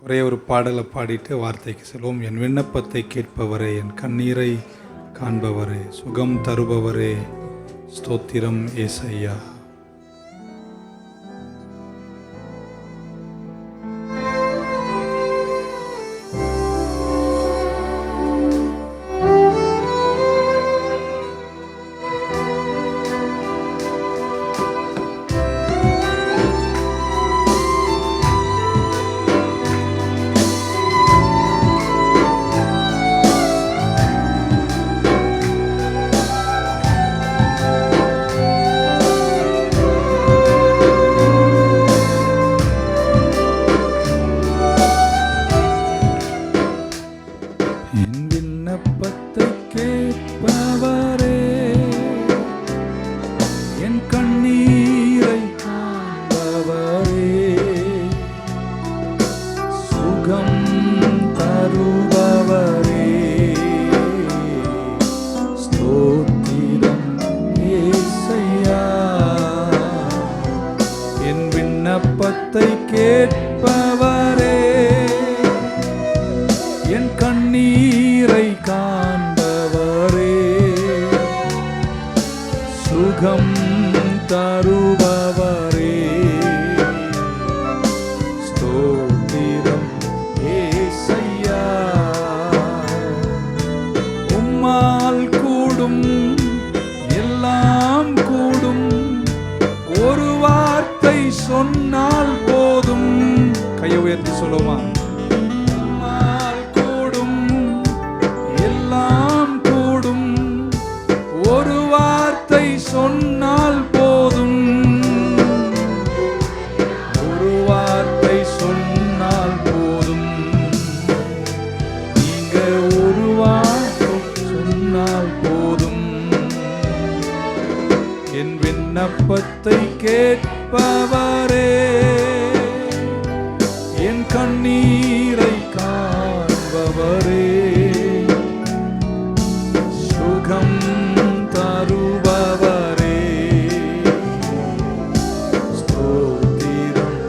ஒரே ஒரு பாடலை பாடிட்டு வார்த்தைக்கு செல்வோம். என் விண்ணப்பத்தை கேட்பவரே, என் கண்ணீரை காண்பவரே, சுகம் தருபவரே, ஸ்தோத்திரம் ஏசையா. என் விண்ணப்பத்தை கேட்பவரே, என் கண்ணீரை காண்பவரே, சுகம் தருபவரே, ஸ்தோத்திரம் ஏசையா. என் விண்ணப்பத்தை கேட்பவரே, என் கண்ணீரை காண்பவரே, சுகம் தருபவரே, ஸ்தோத்திரம் ஏசையா. உம்மால் கூடும் எல்லாம் கூடும், ஒரு வார்த்தை சொன்னால் போதும். கையை உயர்த்தி சொல்லுமா? சொன்னால் போதும், ஒரு வார்த்தை சொன்னால் போதும். நீங்க ஒரு வார்த்தை சொன்னால் போதும். என் விண்ணப்பத்தை கேட்பவரே, என் கண்ணீரை காண்பவரே, சுகம் தருபவரே, ஸ்தோத்திரம்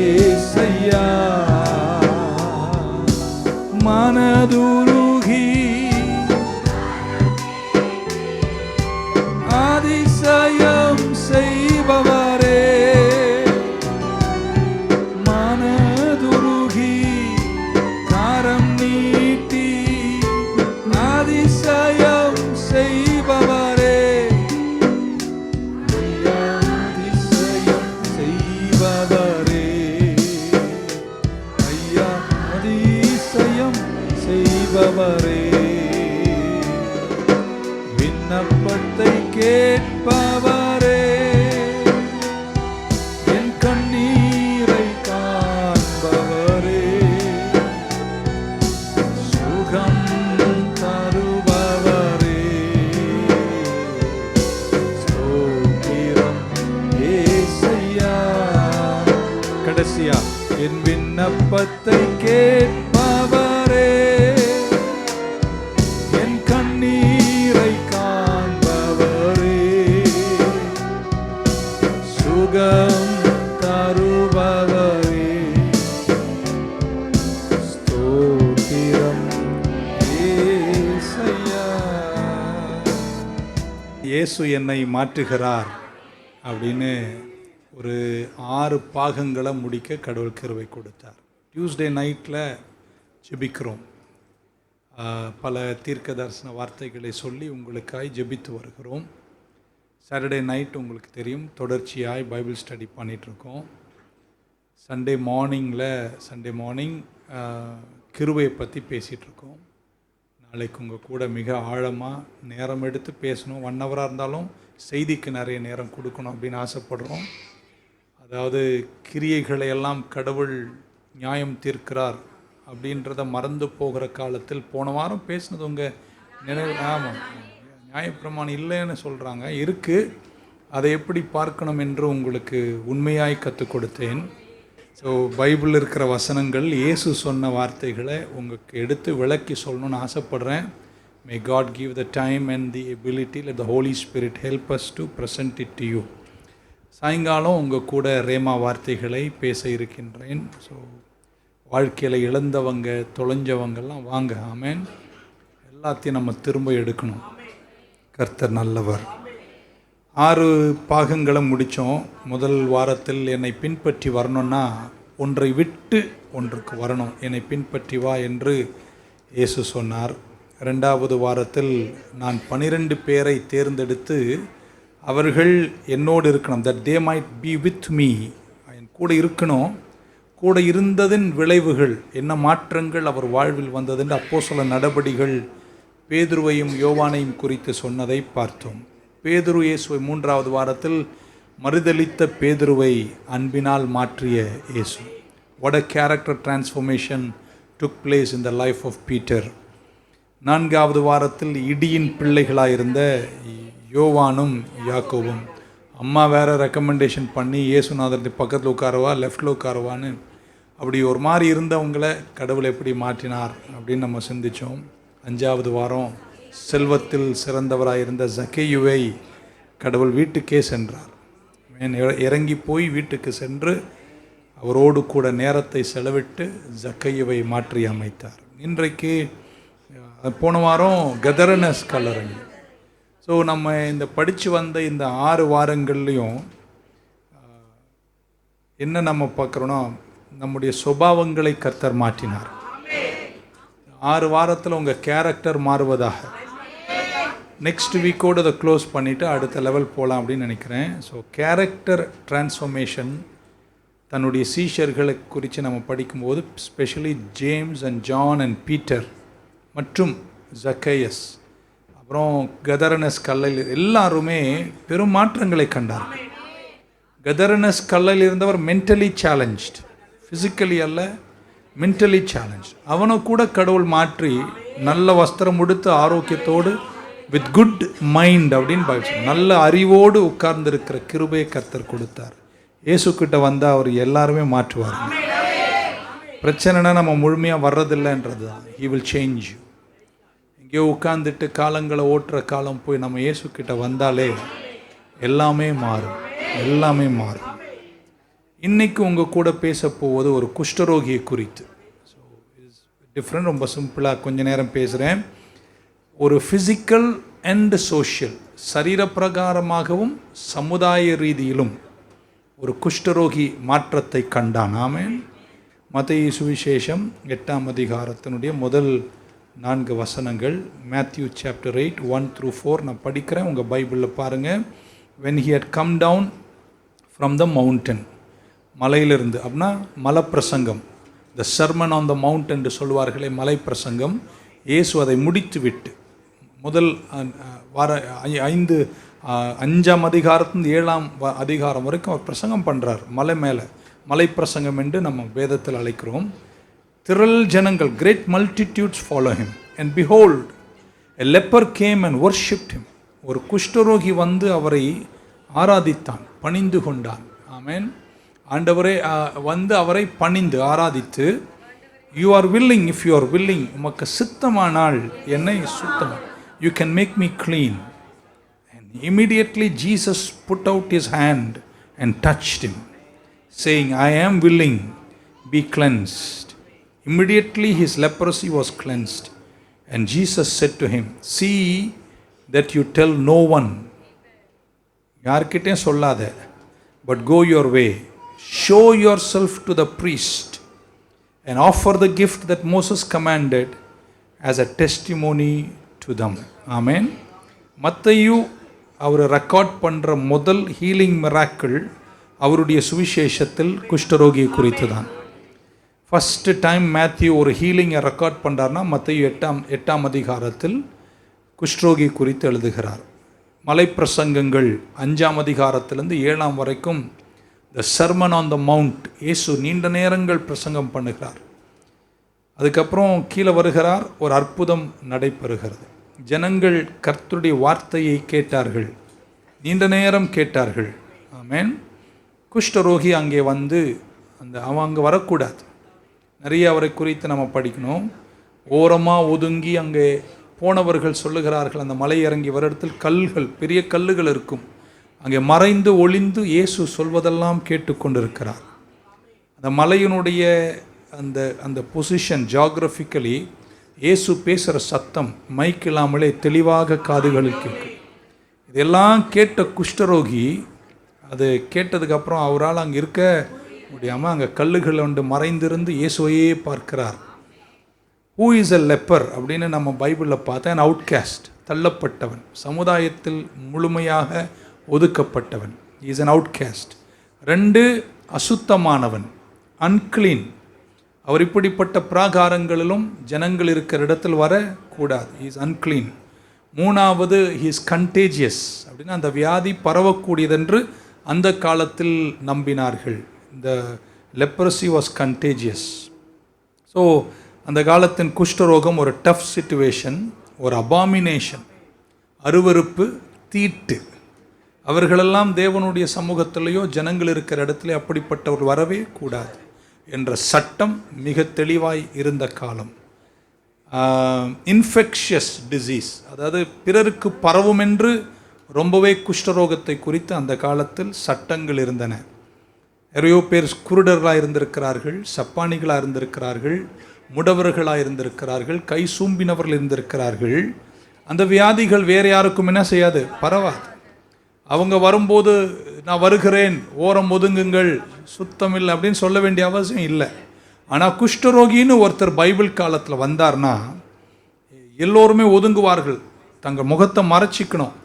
ஏசையா. மனதுருகி அதிசயம் செய்பவரே, மனதுருகி கரம் நீட்டி அதிசயம் செய்பவரே, அதிசயம் செய்பவரே, ஐயா அதிசயம் செய்பவரே. விண்ணப்பத்தை கேட்பவரே, என் கண்ணீரை காண்பவரே, சுகம் தருபவரே, ஸ்தோத்திரம் ஏசையா. கடைசியா, என் விண்ணப்பத்தை கேட்பவரே, என் கண்ணீரை காண்பவரே, சுகம் தருபவரே, ஸ்தோத்திரம் ஏசையா. இயேசு என்னை மாற்றுகிறார் அப்படின்னு ஒரு 6 பாகங்களை முடிக்க கடவுள் கிருபை கொடுத்தார். டியூஸ்டே நைட்டில் ஜெபிக்கிறோம். பல தீர்க்க தரிசன வார்த்தைகளை சொல்லி உங்களுக்காய் ஜெபித்து வருகிறோம். சாட்டர்டே நைட் உங்களுக்கு தெரியும், தொடர்ச்சியாய் பைபிள் ஸ்டடி பண்ணிகிட்ருக்கோம். சண்டே மார்னிங் கிருபையை பற்றி பேசிகிட்ருக்கோம். நாளைக்கு உங்கள் கூட மிக ஆழமாக நேரம் எடுத்து பேசணும். 1 ஹவராக இருந்தாலும் செய்திக்கு நிறைய நேரம் கொடுக்கணும் அப்படின்னு ஆசைப்படுறோம். அதாவது கிரியைகளை எல்லாம் கடவுள் நியாயம் தீர்க்கிறார் அப்படின்றத மறந்து போகிற காலத்தில், போன வாரம் பேசினது உங்கள் நினைவு, ஆமாம், நியாயப்பிரமாணம் இல்லைன்னு சொல்கிறாங்க, இருக்குது. அதை எப்படி பார்க்கணும் என்று உங்களுக்கு உண்மையாய் கற்றுக் கொடுத்தேன். ஸோ பைபிளில் இருக்கிற வசனங்கள், இயேசு சொன்ன வார்த்தைகளை உங்களுக்கு எடுத்து விளக்கி சொல்லணும்னு ஆசைப்பட்றேன். May God give the time and the ability, let the Holy Spirit help us to present it to you. சாயங்காலம் உங்கள் கூட ரேமா வார்த்தைகளை பேச இருக்கின்றேன். ஸோ வாழ்க்கையில் இழந்தவங்க தொலைஞ்சவங்கெல்லாம் வாங்க. ஆமேன். எல்லாத்தையும் நம்ம திரும்ப எடுக்கணும். கர்த்தர் நல்லவர். 6 பாகங்களை முடித்தோம். முதல் வாரத்தில் என்னை பின்பற்றி வரணும்னா ஒன்றை விட்டு ஒன்றுக்கு வரணும். என்னை பின்பற்றி வா என்று இயேசு சொன்னார். 2வது வாரத்தில் நான் 12 பேரை தேர்ந்தெடுத்து அவர்கள் என்னோடு இருக்கணும். That they might be with me, என் கூட இருக்கணும். கூட இருந்ததின் விளைவுகள் என்ன மாற்றங்கள் அவர் வாழ்வில் வந்ததென்று அப்போஸ்தலர் நடபடிகள் பேதுருவையும் யோவானையும் குறித்து சொன்னதை பார்த்தோம். பேதுரு இயேசுவை 3வது வாரத்தில் மறுதலித்த பேதுருவை அன்பினால் மாற்றிய இயேசு. What a character transformation took place in the life of Peter. 4வது வாரத்தில் இடியின் பிள்ளைகளாயிருந்த யோவானும் யாக்கோவும். அம்மா வேறு ரெக்கமெண்டேஷன் பண்ணி இயேசுநாதர் பக்கத்தில் உட்காரவா லெஃப்டில் உட்காரவான்னு அப்படி ஒரு மாதிரி இருந்தவங்களை கடவுள் எப்படி மாற்றினார் அப்படின்னு நம்ம சிந்தித்தோம். 5வது வாரம் செல்வத்தில் சிறந்தவராயிருந்த சக்கேயுவை கடவுள் வீட்டுக்கே சென்றார். இறங்கி போய் வீட்டுக்கு சென்று அவரோடு கூட நேரத்தை செலவிட்டு சக்கேயுவை மாற்றி அமைத்தார். இன்றைக்கு போன வாரம் கதரனஸ் கல்லறை. ஸோ நம்ம இந்த படித்து வந்த இந்த 6 வாரங்கள்லேயும் என்ன நம்ம பார்க்குறோன்னா, நம்முடைய சுபாவங்களை கர்த்தர் மாற்றினார். 6 வாரத்தில் உங்கள் கேரக்டர் மாறுவதாக. நெக்ஸ்ட் வீக்கோடு அதை க்ளோஸ் பண்ணிவிட்டு அடுத்த லெவல் போகலாம் அப்படின்னு நினைக்கிறேன். ஸோ கேரக்டர் டிரான்ஸ்ஃபர்மேஷன் தன்னுடைய சீஷர்களை குறித்து நம்ம படிக்கும்போது specially James and John and Peter மற்றும் ஜக்கேயஸ் அப்புறம் கதரனஸ் கல்லையில் எல்லாருமே பெரும் மாற்றங்களை கண்டார்கள். கதரனஸ் கல்லையில் இருந்தவர் மென்டலி சேலஞ்ச்ட், ஃபிசிக்கலி அல்ல, மென்டலி சேலஞ்ச். அவனை கூட கடவுள் மாற்றி நல்ல வஸ்திரம் உடுத்து ஆரோக்கியத்தோடு வித் குட் மைண்ட் அப்படின்னு பாவிச்சு நல்ல அறிவோடு உட்கார்ந்துருக்கிற கிருபையை கர்த்தர் கொடுத்தார். இயேசுக்கிட்ட வந்தால் அவர் எல்லாருமே மாற்றுவார். பிரச்சனைனா நம்ம முழுமையாக வர்றதில்லைன்றது தான். He will change you. எங்கேயோ உட்கார்ந்துட்டு காலங்களை ஓட்டுற காலம் போய் நம்ம இயேசுக்கிட்ட வந்தாலே எல்லாமே மாறும், எல்லாமே மாறும். இன்றைக்கி உங்கள் கூட பேச போவது ஒரு குஷ்டரோகியை குறித்து. So it's different. ரொம்ப சிம்பிளாக கொஞ்ச நேரம் பேசுகிறேன். ஒரு ஃபிசிக்கல் அண்ட் சோஷியல், சரீரப்பிரகாரமாகவும் சமுதாய ரீதியிலும் ஒரு குஷ்டரோகி மாற்றத்தை கண்டான். ஆமென். மத்தேயு சுவிசேஷம் 8ஆம் அதிகாரத்தினுடைய முதல் 4 வசனங்கள். மேத்யூ சாப்டர் 8 1-4 நான் படிக்கிறேன். உங்கள் பைபிளில் பாருங்கள். when he had come down from the mountain, மலையிலிருந்து அப்படின்னா மலை பிரசங்கம், the sermon on the mountain என்று சொல்வார்களே, மலை பிரசங்கம். இயேசு அதை முடித்து விட்டு முதல் 5ஆம் அதிகாரத்திலிருந்து 7ஆம் அதிகாரம் வரைக்கும் அவர் பிரசங்கம் பண்ணுறார். மலை மேலே மலை பிரசங்கம் என்று நம்ம வேதத்தில் அழைக்கிறோம். திரள் ஜனங்கள், great multitudes follow him, and behold a leper came and worshipped him. ஒரு குஷ்டரோகி வந்து அவரை ஆராதித்தான், பணிந்து கொண்டான். ஆமென். ஆண்டவரே வந்து அவரை பணிந்து ஆராதித்து, you are willing, if you are willing, உமக்கு சித்தமானால் என்னை சுத்தமாக, you can make me clean. And immediately Jesus put out his hand and touched him, saying, I am willing, be cleansed. Immediately his leprosy was cleansed. And Jesus said to him, see that you tell no one, யார்கிட்டே சொல்லாத, but go your way, show yourself to the priest and offer the gift that Moses commanded as a testimony to them. Amen. மத்தேயு அவர் record பண்ணுற முதல் healing miracle அவருடைய சுவிசேஷத்தில் குஷ்டரோகியை குறித்து தான். First time Matthew ஒரு ஹீலிங்கை record பண்ணுறாருனா மத்தேயு 8ஆம் அதிகாரத்தில் குஷ்டரோகி குறித்து எழுதுகிறார். மலை பிரசங்கங்கள் 5ஆம் அதிகாரத்திலிருந்து 7ஆம் வரைக்கும் த சர்மன் ஆன் த மவுண்ட், இயேசு நீண்ட நேரங்கள் பிரசங்கம் பண்ணுகிறார். அதுக்கப்புறம் கீழே வருகிறார், ஒரு அற்புதம் நடைபெறுகிறது. ஜனங்கள் கர்த்தருடைய வார்த்தையை கேட்டார்கள், நீண்ட நேரம் கேட்டார்கள். ஆமென். குஷ்டரோகி அங்கே வந்து அவன் அங்கே வரக்கூடாது. நிறைய அவரை குறித்து நம்ம படிக்கணும். ஓரமாக ஒதுங்கி அங்கே போனவர்கள் சொல்லுகிறார்கள், அந்த மலை இறங்கி வர இடத்தில் கல்கள், பெரிய கல்லுகள் இருக்கும். அங்கே மறைந்து ஒளிந்து இயேசு சொல்வதெல்லாம் கேட்டுக்கொண்டிருக்கிறார். அந்த மலையினுடைய அந்த அந்த பொசிஷன் ஜியாகிரபிக்கலி இயேசு பேசுகிற சத்தம் மைக் இல்லாமலே தெளிவாக காதுகளுக்கு கேட்கும். இதெல்லாம் கேட்ட குஷ்டரோகி அது கேட்டதுக்கப்புறம் அவரால் அங்கே இருக்க முடியாமல் அங்கே கல்லுகள் ஒன்று மறைந்திருந்து இயேசுவையே பார்க்கிறார். ஹூ இஸ் எ லெப்பர் அப்படின்னு நம்ம பைபிளில் பார்த்தா an outcast, தள்ளப்பட்டவன், சமுதாயத்தில் முழுமையாக ஒதுக்கப்பட்டவன். Is an outcast. 2 அசுத்தமானவன், unclean. அவர் இப்படிப்பட்ட பிராகாரங்களிலும் ஜனங்கள் இருக்கிற இடத்தில் வரக்கூடாது. Is unclean. 3வது he is contagious அப்படின்னா அந்த வியாதி பரவக்கூடியதென்று அந்த காலத்தில் நம்பினார்கள். இந்த leprosy was contagious. ஸோ அந்த காலத்தின் குஷ்டரோகம் ஒரு டஃப் சிச்சுவேஷன், ஒரு அபாமினேஷன், அருவருப்பு, தீட்டு. அவர்களெல்லாம் தேவனுடைய சமூகத்திலேயோ ஜனங்கள் இருக்கிற இடத்துல அப்படிப்பட்டவர் வரவே கூடாது என்ற சட்டம் மிக தெளிவாய் இருந்த காலம். இன்ஃபெக்ஷியஸ் டிசீஸ், அதாவது பிறருக்கு பரவும் என்று ரொம்பவே குஷ்டரோகத்தை குறித்து அந்த காலத்தில் சட்டங்கள் இருந்தன. நிறைய பேர் குருடர்களாக இருந்திருக்கிறார்கள், சப்பானிகளாக இருந்திருக்கிறார்கள், முடவர்களாக இருந்திருக்கிறார்கள், கை சூம்பினவர்கள் இருந்திருக்கிறார்கள். அந்த வியாதிகள் வேறு யாருக்கும் என்ன செய்யாது, பரவாது. அவங்க வரும்போது நான் வருகிறேன், ஓரம் ஒதுங்குங்கள், சுத்தமில்லை அப்படின்னு சொல்ல வேண்டிய அவசியம் இல்லை. ஆனால் குஷ்டரோகின்னு ஒருத்தர் பைபிள் காலத்தில் வந்தார்னா எல்லோருமே ஒதுங்குவார்கள், தங்கள் முகத்தை மறைச்சிக்கணும்.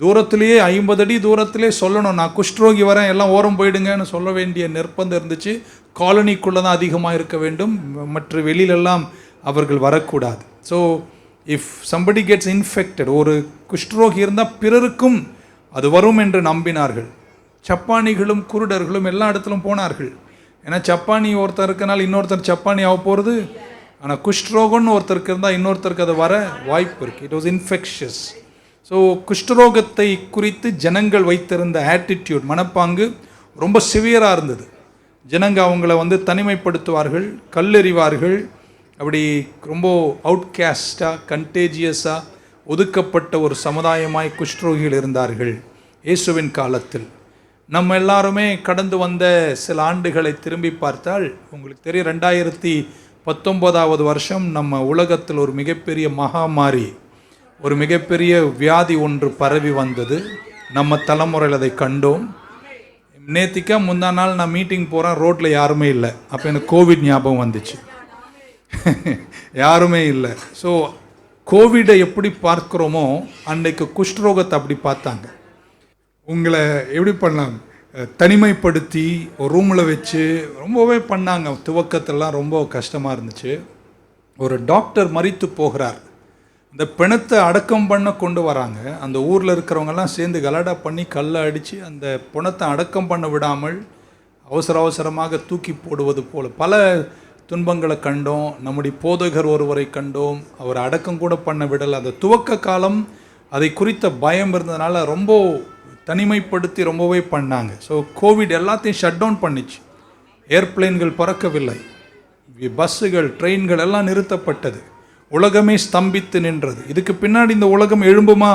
தூரத்திலேயே 50 அடி தூரத்திலே சொல்லணும், நான் குஷ்டரோகி வரேன், எல்லாம் ஓரம் போயிடுங்கன்னு சொல்ல வேண்டிய நிர்பந்தம் இருந்துச்சு. காலனிக்குள்ளே தான் அதிகமாக இருக்க வேண்டும், மற்ற வெளியிலெல்லாம் அவர்கள் வரக்கூடாது. So if somebody gets infected, ஒரு குஷ்டரோகி இருந்தால் பிறருக்கும் அது வரும் என்று நம்பினார்கள். சப்பானிகளும் குருடர்களும் எல்லா இடத்துலும் போனார்கள். ஏன்னா சப்பானி ஒருத்தர் இருக்கனால இன்னொருத்தர் சப்பானி ஆக போகிறது. ஆனால் குஷ்டரோகம்னு ஒருத்தருக்கு இருந்தால் இன்னொருத்தருக்கு அது வர வாய்ப்பு இருக்குது. It was infectious. ஸோ குஷ்டரோகத்தை குறித்து ஜனங்கள் வைத்திருந்த ஆட்டிடியூட், மனப்பாங்கு ரொம்ப சிவியராக இருந்தது. ஜனங்க அவங்கள தனிமைப்படுத்துவார்கள், கல்லெறிவார்கள். அப்படி ரொம்ப அவுட்காஸ்டாக, கண்டேஜியஸாக ஒதுக்கப்பட்ட ஒரு சமுதாயமாய் குஷ்டரோகிகள் இருந்தார்கள் இயேசுவின் காலத்தில். நம்ம எல்லாருமே கடந்து வந்த சில ஆண்டுகளை திரும்பி பார்த்தால் உங்களுக்கு தெரியும், 2019 வருஷம் நம்ம உலகத்தில் ஒரு மிகப்பெரிய மகாமாரி, ஒரு மிகப்பெரிய வியாதி ஒன்று பரவி வந்தது. நம்ம தலைமுறையில் அதை கண்டோம். நேத்திக்கா முந்தா நாள் நான் மீட்டிங் போகிறேன், ரோட்டில் யாருமே இல்லை. அப்போ எனக்கு கோவிட் ஞாபகம் வந்துச்சு. யாருமே இல்லை. ஸோ கோவிடை எப்படி பார்க்குறோமோ அன்றைக்கு குஷ்டரோகத்தை அப்படி பார்த்தாங்க. உங்களை எப்படி பண்ணாங்க, தனிமைப்படுத்தி ஒரு ரூமில் வச்சு ரொம்பவே பண்ணாங்க. துவக்கத்திலாம் ரொம்ப கஷ்டமாக இருந்துச்சு. ஒரு டாக்டர் மரித்து போகிறார், இந்த பிணத்தை அடக்கம் பண்ண கொண்டு வராங்க. அந்த ஊரில் இருக்கிறவங்கெல்லாம் சேர்ந்து கலாடா பண்ணி கல்லை அடித்து அந்த பிணத்தை அடக்கம் பண்ண விடாமல் அவசரமாக தூக்கி போடுவது போல் பல துன்பங்களை கண்டோம். நம்முடைய போதகர் ஒருவரை கண்டோம், அவர் அடக்கம் கூட பண்ண விடலை. அந்த துவக்க காலம் அதை குறித்த பயம் இருந்ததுனால ரொம்ப தனிமைப்படுத்தி ரொம்பவே பண்ணாங்க. ஸோ கோவிட் எல்லாத்தையும் ஷட் டவுன் பண்ணிச்சு. ஏர்பிளைன்கள் பறக்கவில்லை, பஸ்ஸுகள், ட்ரெயின்கள் எல்லாம் நிறுத்தப்பட்டது. உலகமே ஸ்தம்பித்து நின்றது. இதுக்கு பின்னாடி இந்த உலகம் எழும்புமா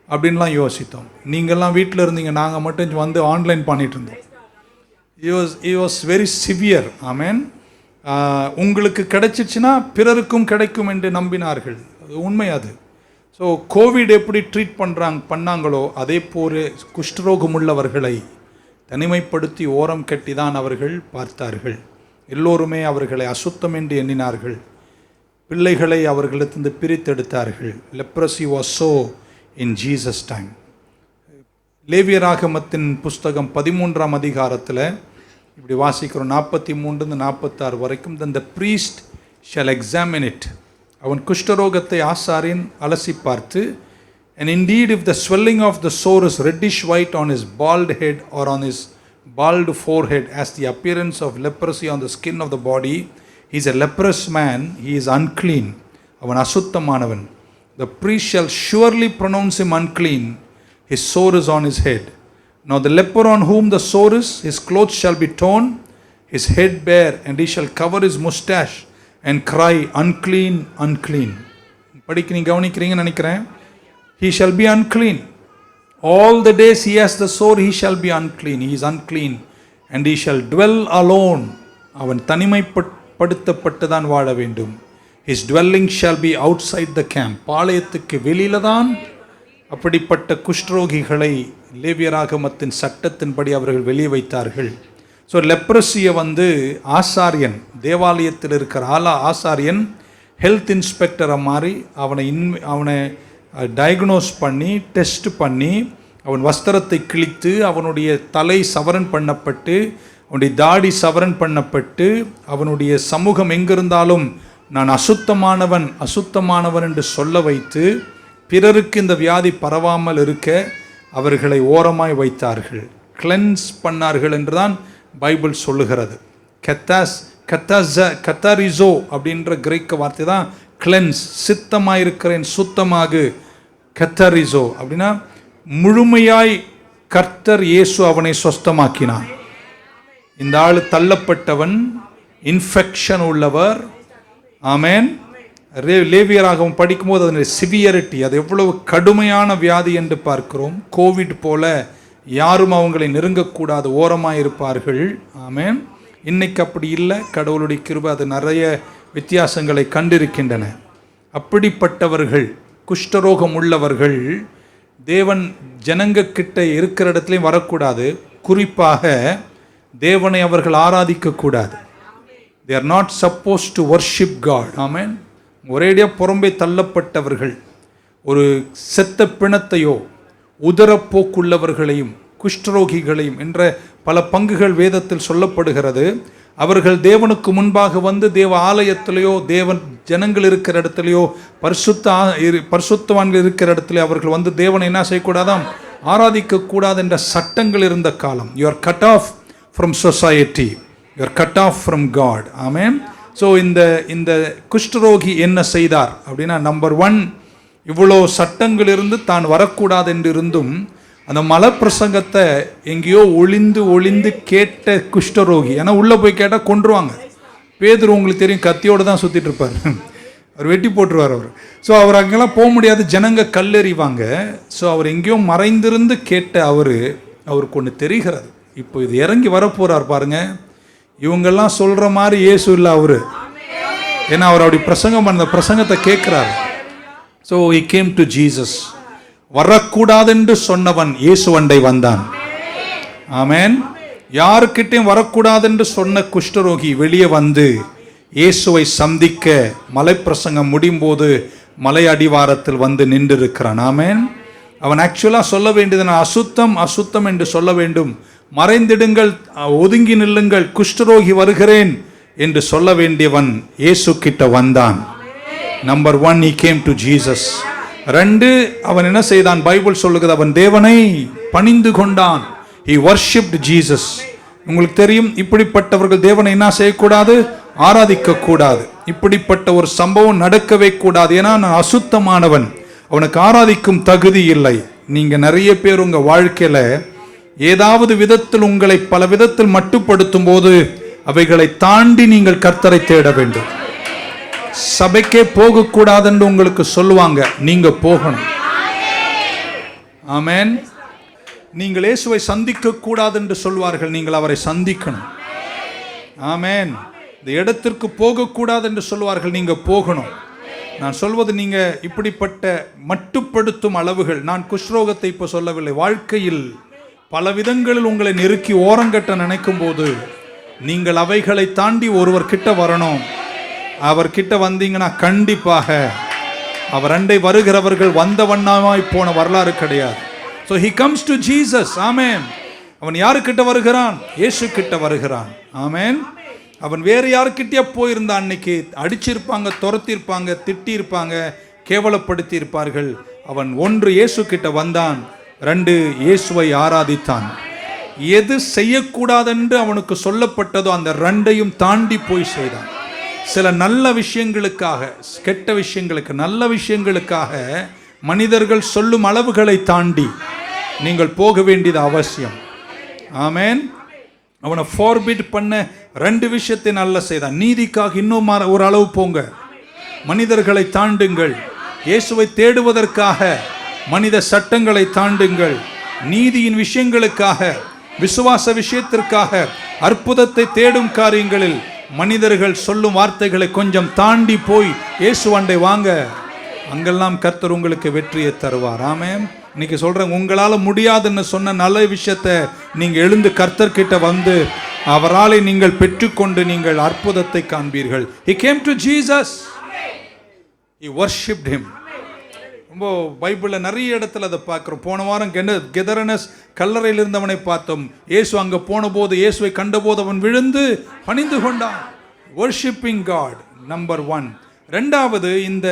அப்படின்லாம் யோசித்தோம். நீங்கள்லாம் வீட்டில் இருந்தீங்க, நாங்கள் மட்டும் ஆன்லைன் பண்ணிட்டு இருந்தோம். It was very severe. ஆமேன். உங்களுக்கு கிடைச்சிச்சுன்னா பிறருக்கும் கிடைக்கும் என்று நம்பினார்கள். அது உண்மை. அது ஸோ கோவிட் எப்படி ட்ரீட் பண்ணாங்களோ அதே போல் குஷ்டரோகம் உள்ளவர்களை தனிமைப்படுத்தி ஓரம் கட்டி தான் அவர்கள் பார்த்தார்கள். எல்லோருமே அவர்களை அசுத்தம் என்று எண்ணினார்கள். பிள்ளைகளை அவர்களிடத்திலிருந்து பிரித்தெடுத்தார்கள். Leprosy was so in Jesus time. லேவியராகமத்தின் புஸ்தகம் 13ஆம் அதிகாரத்தில் இப்படி வாசிக்கிறோம், 43-46 வரைக்கும். then the priest shall examine it. அவன் குஷ்டரோகத்தை ஆசாரியன் அலசி பார்த்து, and indeed if the swelling of the sore is reddish white on his bald head or on his bald forehead as the appearance of leprosy on the skin of the body, he is a leprous man, he is unclean. அவன் அசுத்தமானவன். The priest shall surely pronounce him unclean, his sore is on his head. Now the leper on whom the sore is, his clothes shall be torn, his head bare, and he shall cover his mustache and cry, unclean, unclean. படிக்க நீ கவனிக்கிறீங்கன்னு நினைக்கிறேன். He shall be unclean. All the days he has the sore, he shall be unclean. He is unclean. And he shall dwell alone. அவன் படுத்தப்பட்டு தான் வாழ வேண்டும். His dwelling shall be outside the camp. பாளையத்துக்கு வெளியில தான். அப்படிப்பட்ட குஷ்டரோகிகளை லேவியராகமத்தின் சட்டத்தின்படி அவர்கள் வெளியே வைத்தார்கள். ஸோ லெப்ரசியை ஆசாரியன், தேவாலயத்தில் இருக்கிற ஆசாரியன் ஹெல்த் இன்ஸ்பெக்டரை மாதிரி அவனை டயக்னோஸ் பண்ணி டெஸ்ட் பண்ணி அவன் வஸ்திரத்தை கிழித்து அவனுடைய தலை சவரன் பண்ணப்பட்டு அவனுடைய தாடி சவரன் பண்ணப்பட்டு அவனுடைய சமூகம் எங்கிருந்தாலும் நான் அசுத்தமானவன் என்று சொல்ல வைத்து பிறருக்கு இந்த வியாதி பரவாமல் இருக்க அவர்களை ஓரமாய் வைத்தார்கள். கிளென்ஸ் பண்ணார்கள் என்றுதான் பைபிள் சொல்லுகிறது. கத்தாரிசோ அப்படின்ற கிரேக்க வார்த்தை தான் கிளென்ஸ், சித்தமாயிருக்கிறேன் சுத்தமாகு. கத்தாரிசோ அப்படின்னா முழுமையாய் கர்த்தர் இயேசு அவனை சொஸ்தமாக்கினான். இந்த ஆள் தள்ளப்பட்டவன், இன்ஃபெக்ஷன் உள்ளவர். ஆமேன். லேவியராகவும் படிக்கும்போது அதனுடைய சிவியரிட்டி, அது எவ்வளவு கடுமையான வியாதி என்று பார்க்கிறோம். கோவிட் போல யாரும் அவங்களை நெருங்கக்கூடாது, ஓரமாக இருப்பார்கள். ஆமேன். இன்னைக்கு அப்படி இல்லை. கடவுளுடைய கிருபை அது நிறைய வித்தியாசங்களை கண்டிருக்கின்றன. அப்படிப்பட்டவர்கள், குஷ்டரோகம் உள்ளவர்கள் தேவன் ஜனங்கக்கிட்ட இருக்கிற இடத்துலையும் வரக்கூடாது. குறிப்பாக தேவனை அவர்கள் ஆராதிக்கக்கூடாது. They are not supposed to worship God. ஆமென். ஒரேடியாக புறம்பே தள்ளப்பட்டவர்கள், ஒரு செத்த பிணத்தையோ உதரப்போக்குள்ளவர்களையும் குஷ்டரோகிகளையும் என்ற பல பங்குகள் வேதத்தில் சொல்லப்படுகிறது. அவர்கள் தேவனுக்கு முன்பாக தேவ ஆலயத்திலேயோ தேவன் ஜனங்கள் இருக்கிற இடத்துலையோ பரிசுத்தவான்கள் இருக்கிற இடத்துல அவர்கள் தேவனை என்ன செய்யக்கூடாதாம், ஆராதிக்கக்கூடாது என்ற சட்டங்கள் இருந்த காலம். You are cut off from society. You are cut off from God. Amen. So இந்த குஷ்டரோகி என்ன செய்தார் அப்படின்னா, நம்பர் 1, இவ்வளோ சட்டங்கள் இருந்து தான் வரக்கூடாது என்று இருந்தும் அந்த மலப்பிரசங்கத்தை எங்கேயோ ஒளிந்து கேட்ட குஷ்டரோகி. ஏன்னா உள்ளே போய் கேட்டால் கொன்றுவாங்க. பேதுரு உங்களுக்கு தெரியும், கத்தியோடு தான் சுற்றிட்டு இருப்பார். அவர் வெட்டி போட்டுருவார் அவர். ஸோ அவர் அங்கெல்லாம் போக முடியாது, ஜனங்க கல்லெறிவாங்க. ஸோ அவர் எங்கேயோ மறைந்திருந்து கேட்ட அவருக்கு ஒன்று தெரிகிறது. இப்போ இது இறங்கி வரப்போறார் பாருங்க. இவங்கெல்லாம் சொல்ற மாதிரி இயேசு இல்லை அவரு. ஏன்னா அவர் அப்படி பிரசங்கம் பண்ண பிரசங்கத்தை கேட்கிறார். So he came to Jesus. வரக்கூடாதென்று சொன்னவன் இயேசுவண்டை வந்தான். ஆமென். யாருக்கிட்டையும் வரக்கூடாதென்று சொன்ன குஷ்டரோகி வெளியே இயேசுவை சந்திக்க மலைப்பிரசங்கம் முடியும் போது மலை அடிவாரத்தில் நின்றிருக்கிறான். ஆமென். அவன் ஆக்சுவலாக சொல்ல வேண்டியது அசுத்தம் என்று சொல்ல வேண்டும். மறைந்திடுங்கள், ஒதுங்கி நில்லுங்கள், குஷ்டரோகி வருகிறேன் என்று சொல்ல வேண்டியவன் இயேசு கிட்ட வந்தான். Number 1, he came to Jesus. 2, அவன் என்ன செய்தான்? பைபிள் சொல்லுகிறது, அவன் தேவனை பணிந்து கொண்டான். he worshipped Jesus. உங்களுக்கு தெரியும், இப்படிப்பட்டவர்கள் தேவனை என்ன செய்யக்கூடாது? ஆராதிக்க கூடாது. இப்படிப்பட்ட ஒரு சம்பவம் நடக்கவே கூடாது. ஏன்னா நான் அசுத்தமானவன், அவனுக்கு ஆராதிக்கும் தகுதி இல்லை. நீங்க நிறைய பேர் உங்க வாழ்க்கையில ஏதாவது விதத்தில் உங்களை பல விதத்தில் மட்டுப்படுத்தும் போது அவைகளை தாண்டி நீங்கள் கர்த்தரை தேட வேண்டும். சபைக்கே போகக்கூடாது என்று உங்களுக்கு சொல்லுவாங்க, நீங்க போகணும். ஆமென். நீங்கள் இயேசுவை சந்திக்க கூடாது என்று சொல்வார்கள், நீங்கள் அவரை சந்திக்கணும். ஆமென். இந்த இடத்திற்கு போகக்கூடாது என்று சொல்வார்கள், நீங்க போகணும். நான் சொல்வது, நீங்க இப்படிப்பட்ட மட்டுப்படுத்தும் அளவுகள், நான் குஷ்ரோகத்தை இப்போ சொல்லவில்லை, வாழ்க்கையில் பல விதங்களில் உங்களை நெருக்கி ஓரங்கட்ட நினைக்கும் போது நீங்கள் அவைகளை தாண்டி ஒருவர் கிட்ட வரணும். அவர்கிட்ட வந்தீங்கன்னா கண்டிப்பாக அவர் அண்டை வருகிறவர்கள் வந்த வண்ணமாய் போன வரலாறு கிடையாது. So he comes to Jesus. ஆமென். அவன் யாருக்கிட்ட வருகிறான்? இயேசு கிட்ட வருகிறான். ஆமென். அவன் வேறு யாருக்கிட்டே போயிருந்தான், அன்னைக்கு அடிச்சிருப்பாங்க, துரத்திருப்பாங்க, திட்டிருப்பாங்க, கேவலப்படுத்தி இருப்பார்கள். அவன் 1 இயேசு கிட்ட வந்தான், 2 இயேசுவை ஆராதித்தான். எது செய்யக்கூடாதென்று அவனுக்கு சொல்லப்பட்டதோ அந்த 2ஐயும் தாண்டி போய் செய்தான். சில நல்ல விஷயங்களுக்காக, கெட்ட விஷயங்களுக்கு, நல்ல விஷயங்களுக்காக மனிதர்கள் சொல்லும் அளவுகளை தாண்டி நீங்கள் போக வேண்டியது அவசியம். ஆமென். அவனை ஃபார்பிட் பண்ண 2 விஷயத்தை நல்ல செய்தான். நீதிக்காக இன்னும் ஒரு அளவு போங்க, மனிதர்களை தாண்டுங்கள். இயேசுவை தேடுவதற்காக மனித சட்டங்களை தாண்டுங்கள். நீதியின் விஷயங்களுக்காக, விசுவாச விஷயத்திற்காக, அற்புதத்தை தேடும் காரியங்களில் மனிதர்கள் சொல்லும் வார்த்தைகளை கொஞ்சம் தாண்டி போய் இயேசுவாண்டை வாங்க, அங்கெல்லாம் கர்த்தர் உங்களுக்கு வெற்றியை தருவார். ஆமென். இன்னைக்கு சொல்றேன், உங்களால் முடியாதுன்னு சொன்ன நல்ல விஷயத்தை நீங்கள் எழுந்து கர்த்தர்கிட்ட வந்து அவராலே நீங்கள் பெற்றுக்கொண்டு நீங்கள் அற்புதத்தை காண்பீர்கள். He came to Jesus. He worshipped him. ரொம்ப பைபிளில் நிறைய இடத்துல அதை பார்க்குறோம். போன வாரம் கெதரனஸ் கல்லறையில் இருந்தவனை பார்த்தோம். இயேசு அங்கே போன போது, இயேசுவை கண்டபோது அவன் விழுந்து பணிந்து கொண்டான். worshipping God, number 1. ரெண்டாவது, இந்த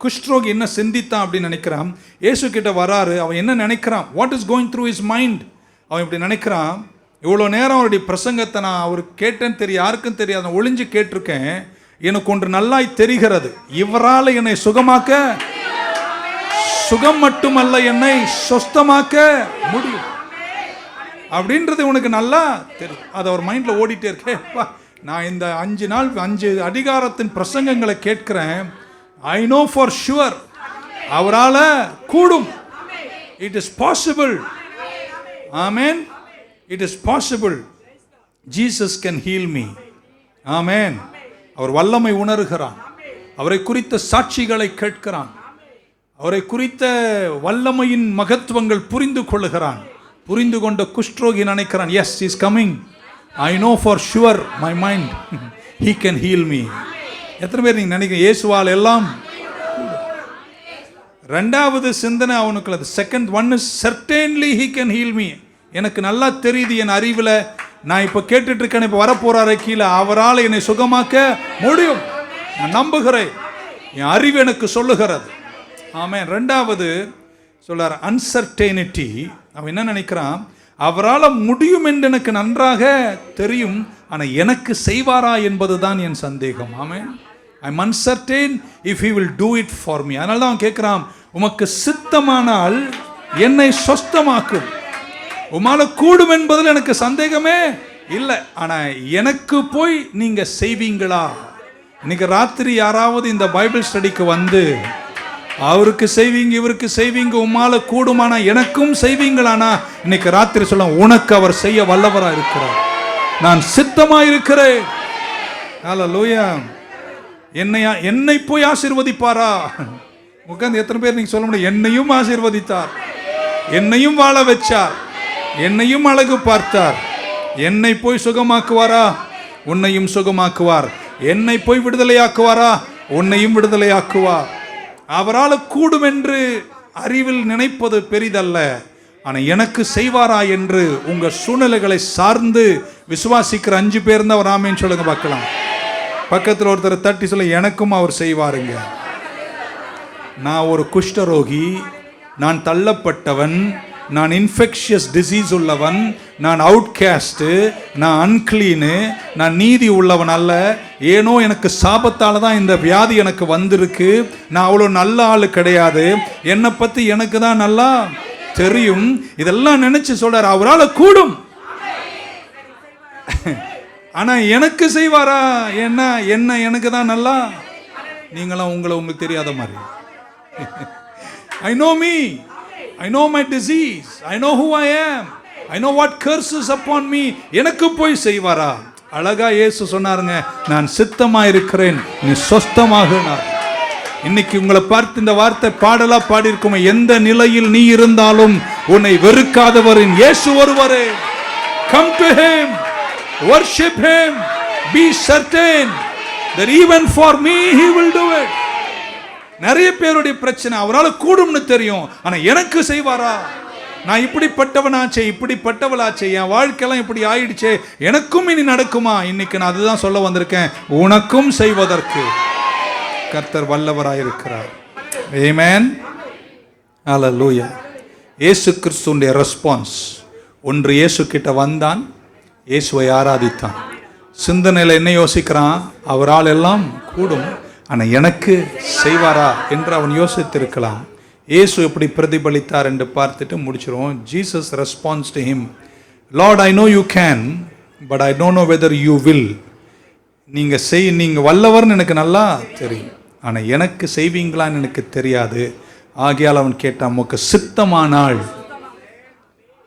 குஷ்டரோகி என்ன சிந்தித்தான் அப்படின்னு நினைக்கிறான். இயேசு கிட்ட வராரு, அவன் என்ன நினைக்கிறான், what is going through his mind? அவன் இப்படி நினைக்கிறான், இவ்வளோ நேரம் அவருடைய பிரசங்கத்தை நான் அவர் கேட்டேன்னு தெரியும், யாருக்கும் தெரியாது, நான் ஒளிஞ்சு கேட்டிருக்கேன். எனக்கு ஒன்று நல்லாய் தெரிகிறது, இவரால் என்னை சுகமாக்க, சுகம் மட்டுமல்ல என்னை சொஸ்தமாக்க முடியும் அப்படின்றது உனக்கு நல்லா தெரியும். அது அவர் மைண்டில் ஓடிட்டே இருக்கேன். நான் இந்த 5 நாள் 5 அதிகாரத்தின் பிரசங்கங்களை கேட்கிறேன். ஐ நோ ஃபார் ஷுவர் அவரால் கூடும். It is possible. ஆமென். It is possible. Jesus can heal me. ஆமென். அவர் வல்லமை உணர்கிறான். அவரை குறித்த சாட்சிகளை கேட்கிறான். அவரை குறித்த வல்லமையின் மகத்துவங்கள் புரிந்து கொள்ளுகிறான். புரிந்து கொண்ட குஷ்டரோகி நினைக்கிறான், yes, is coming. I know for sure my mind he can heal me. எத்தனை பேர் நீங்க நினைக்கிறீங்க இயேசுவால் எல்லாம்? ரெண்டாவது சிந்தனை அவனுக்கு அது. Second one is certainly he can heal me. எனக்கு நல்லா தெரியுது, என் அறிவில் நான் இப்போ கேட்டுட்டு இருக்கேன், இப்போ வரப்போறாரு கீழே, அவரால் என்னை சுகமாக்க முடியும், நான் நம்புகிறேன், என் அறிவு எனக்கு சொல்லுகிறது. ஆமென். ரெண்டாவது சொல்றார் அன்சர்டனிட்டி. அவன் என்ன நினைக்கிறான், அவரால் முடியும் என்று எனக்கு நன்றாக தெரியும், ஆனால் எனக்கு செய்வாரா என்பது தான் என் சந்தேகம். ஆமென். I am uncertain if he will do it for me. அதனால தான் அவன் கேட்குறான், உமக்கு சித்தமானால் என்னை சொஸ்தமாக்கும். உமால கூடும் என்பதில் எனக்கு சந்தேகமே இல்லை, ஆனால் எனக்கு போய் நீங்கள் செய்வீங்களா? இன்னைக்கு ராத்திரி யாராவது இந்த பைபிள் ஸ்டடிக்கு வந்து அவருக்கு செய்வீங்க, இவருக்கு செய்வீங்க, உமால கூடுமானா எனக்கும் செய்வீங்களானா, இன்னைக்கு ராத்திரி சொல்ல, உனக்கு அவர் செய்ய வல்லவரா இருக்கிறார், நான் சித்தமா இருக்கிறேன். ஹல்லேலூயா. என்னை போய் ஆசீர்வதிப்பாரா? உட்கார்ந்து எத்தனை பேர் நீங்க சொல்ல முடியும், என்னையும் ஆசீர்வதித்தார், என்னையும் வாழ வச்சார், என்னையும் அழகு பார்த்தார், என்னை போய் சுகமாக்குவாரா? உன்னையும் சுகமாக்குவார். என்னை போய் விடுதலையாக்குவாரா? உன்னையும் விடுதலையாக்குவார். அவரால் கூடும் என்று அறிவில் நினைப்பது பெரிதல்ல, ஆனால் எனக்கு செய்வாரா என்று உங்க சூழ்நிலைகளை சார்ந்து விசுவாசிக்கிற 5 பேர் தான் அவர் ஆமேன்னு சொல்லுங்க பார்க்கலாம். பக்கத்தில் ஒருத்தர் தட்டி சொல்ல, எனக்கும் அவர் செய்வாருங்க. நான் ஒரு குஷ்டரோகி, நான் தள்ளப்பட்டவன், நான் இன்ஃபெக்ஷியஸ் டிசீஸ் உள்ளவன், நான் அவுட்காஸ்ட்டு, நான் அன்கிளீனு, நான் நீதி உள்ளவன் அல்ல, ஏனோ எனக்கு சாபத்தால் தான் இந்த வியாதி எனக்கு வந்திருக்கு, நான் அவ்வளோ நல்ல ஆள் கிடையாது, என்னை பற்றி எனக்கு தான் நல்லா தெரியும், இதெல்லாம் நினச்சி சொல்கிறார். அவரால் கூடும், ஆனால் எனக்கு செய்வாரா? என்ன எனக்கு தான் நல்லா, நீங்களாம் உங்களுக்கு தெரியாத மாதிரி. I know me. I know my disease. I know who I am. I know what curses upon me. எனக்கு போய் செய்வாரா? அழகா இயேசு சொன்னாருங்க, நான் சித்தமா இருக்கிறேன், நீ சொஸ்தமாகுனார். இன்னைக்கு உங்களை பார்த்து இந்த வார்த்தை பாடலா பாடியிருக்குமே, எந்த நிலையில் நீ இருந்தாலும் உன்னை வெறுக்காதவரின் இயேசு ஒருவரே. Come to him, worship him, be certain that even for me he will do it. நிறைய பேருடைய பிரச்சனை, அவரால் கூடும்னு தெரியும், ஆனா எனக்கு செய்வாரா? நான் இப்படிப்பட்டவனாச்சே, இப்படிப்பட்டவளாச்சே, என் வாழ்க்கையெல்லாம் இப்படி ஆயிடுச்சே, எனக்கும் இனி நடக்குமா? இன்னைக்கு நான் அதுதான் சொல்ல வந்திருக்கேன், உனக்கும் செய்வதற்கு கர்த்தர் வல்லவராயிருக்கிறார். ஆமென். ஹல்லேலூயா. இயேசு கிறிஸ்துவின் ரெஸ்பான்ஸ் ஒன்று, இயேசு கிட்ட வந்தான், இயேசுவை ஆராதித்தான். சிந்தனையில் என்ன யோசிக்கிறான்? அவரால் எல்லாம் கூடும், ஆனால் எனக்கு செய்வாரா என்று அவன் யோசித்திருக்கலாம். இயேசு எப்படி பிரதிபலித்தார் என்று பார்த்துட்டு முடிச்சிருவோம். Jesus response to him, Lord I know you can, but I don't know whether you will. நீங்கள் வல்லவர்னு எனக்கு நல்லா தெரியும், ஆனால் எனக்கு செய்வீங்களான்னு எனக்கு தெரியாது. ஆகையால் அவன் கேட்டான், உமக்கு சித்தமானால்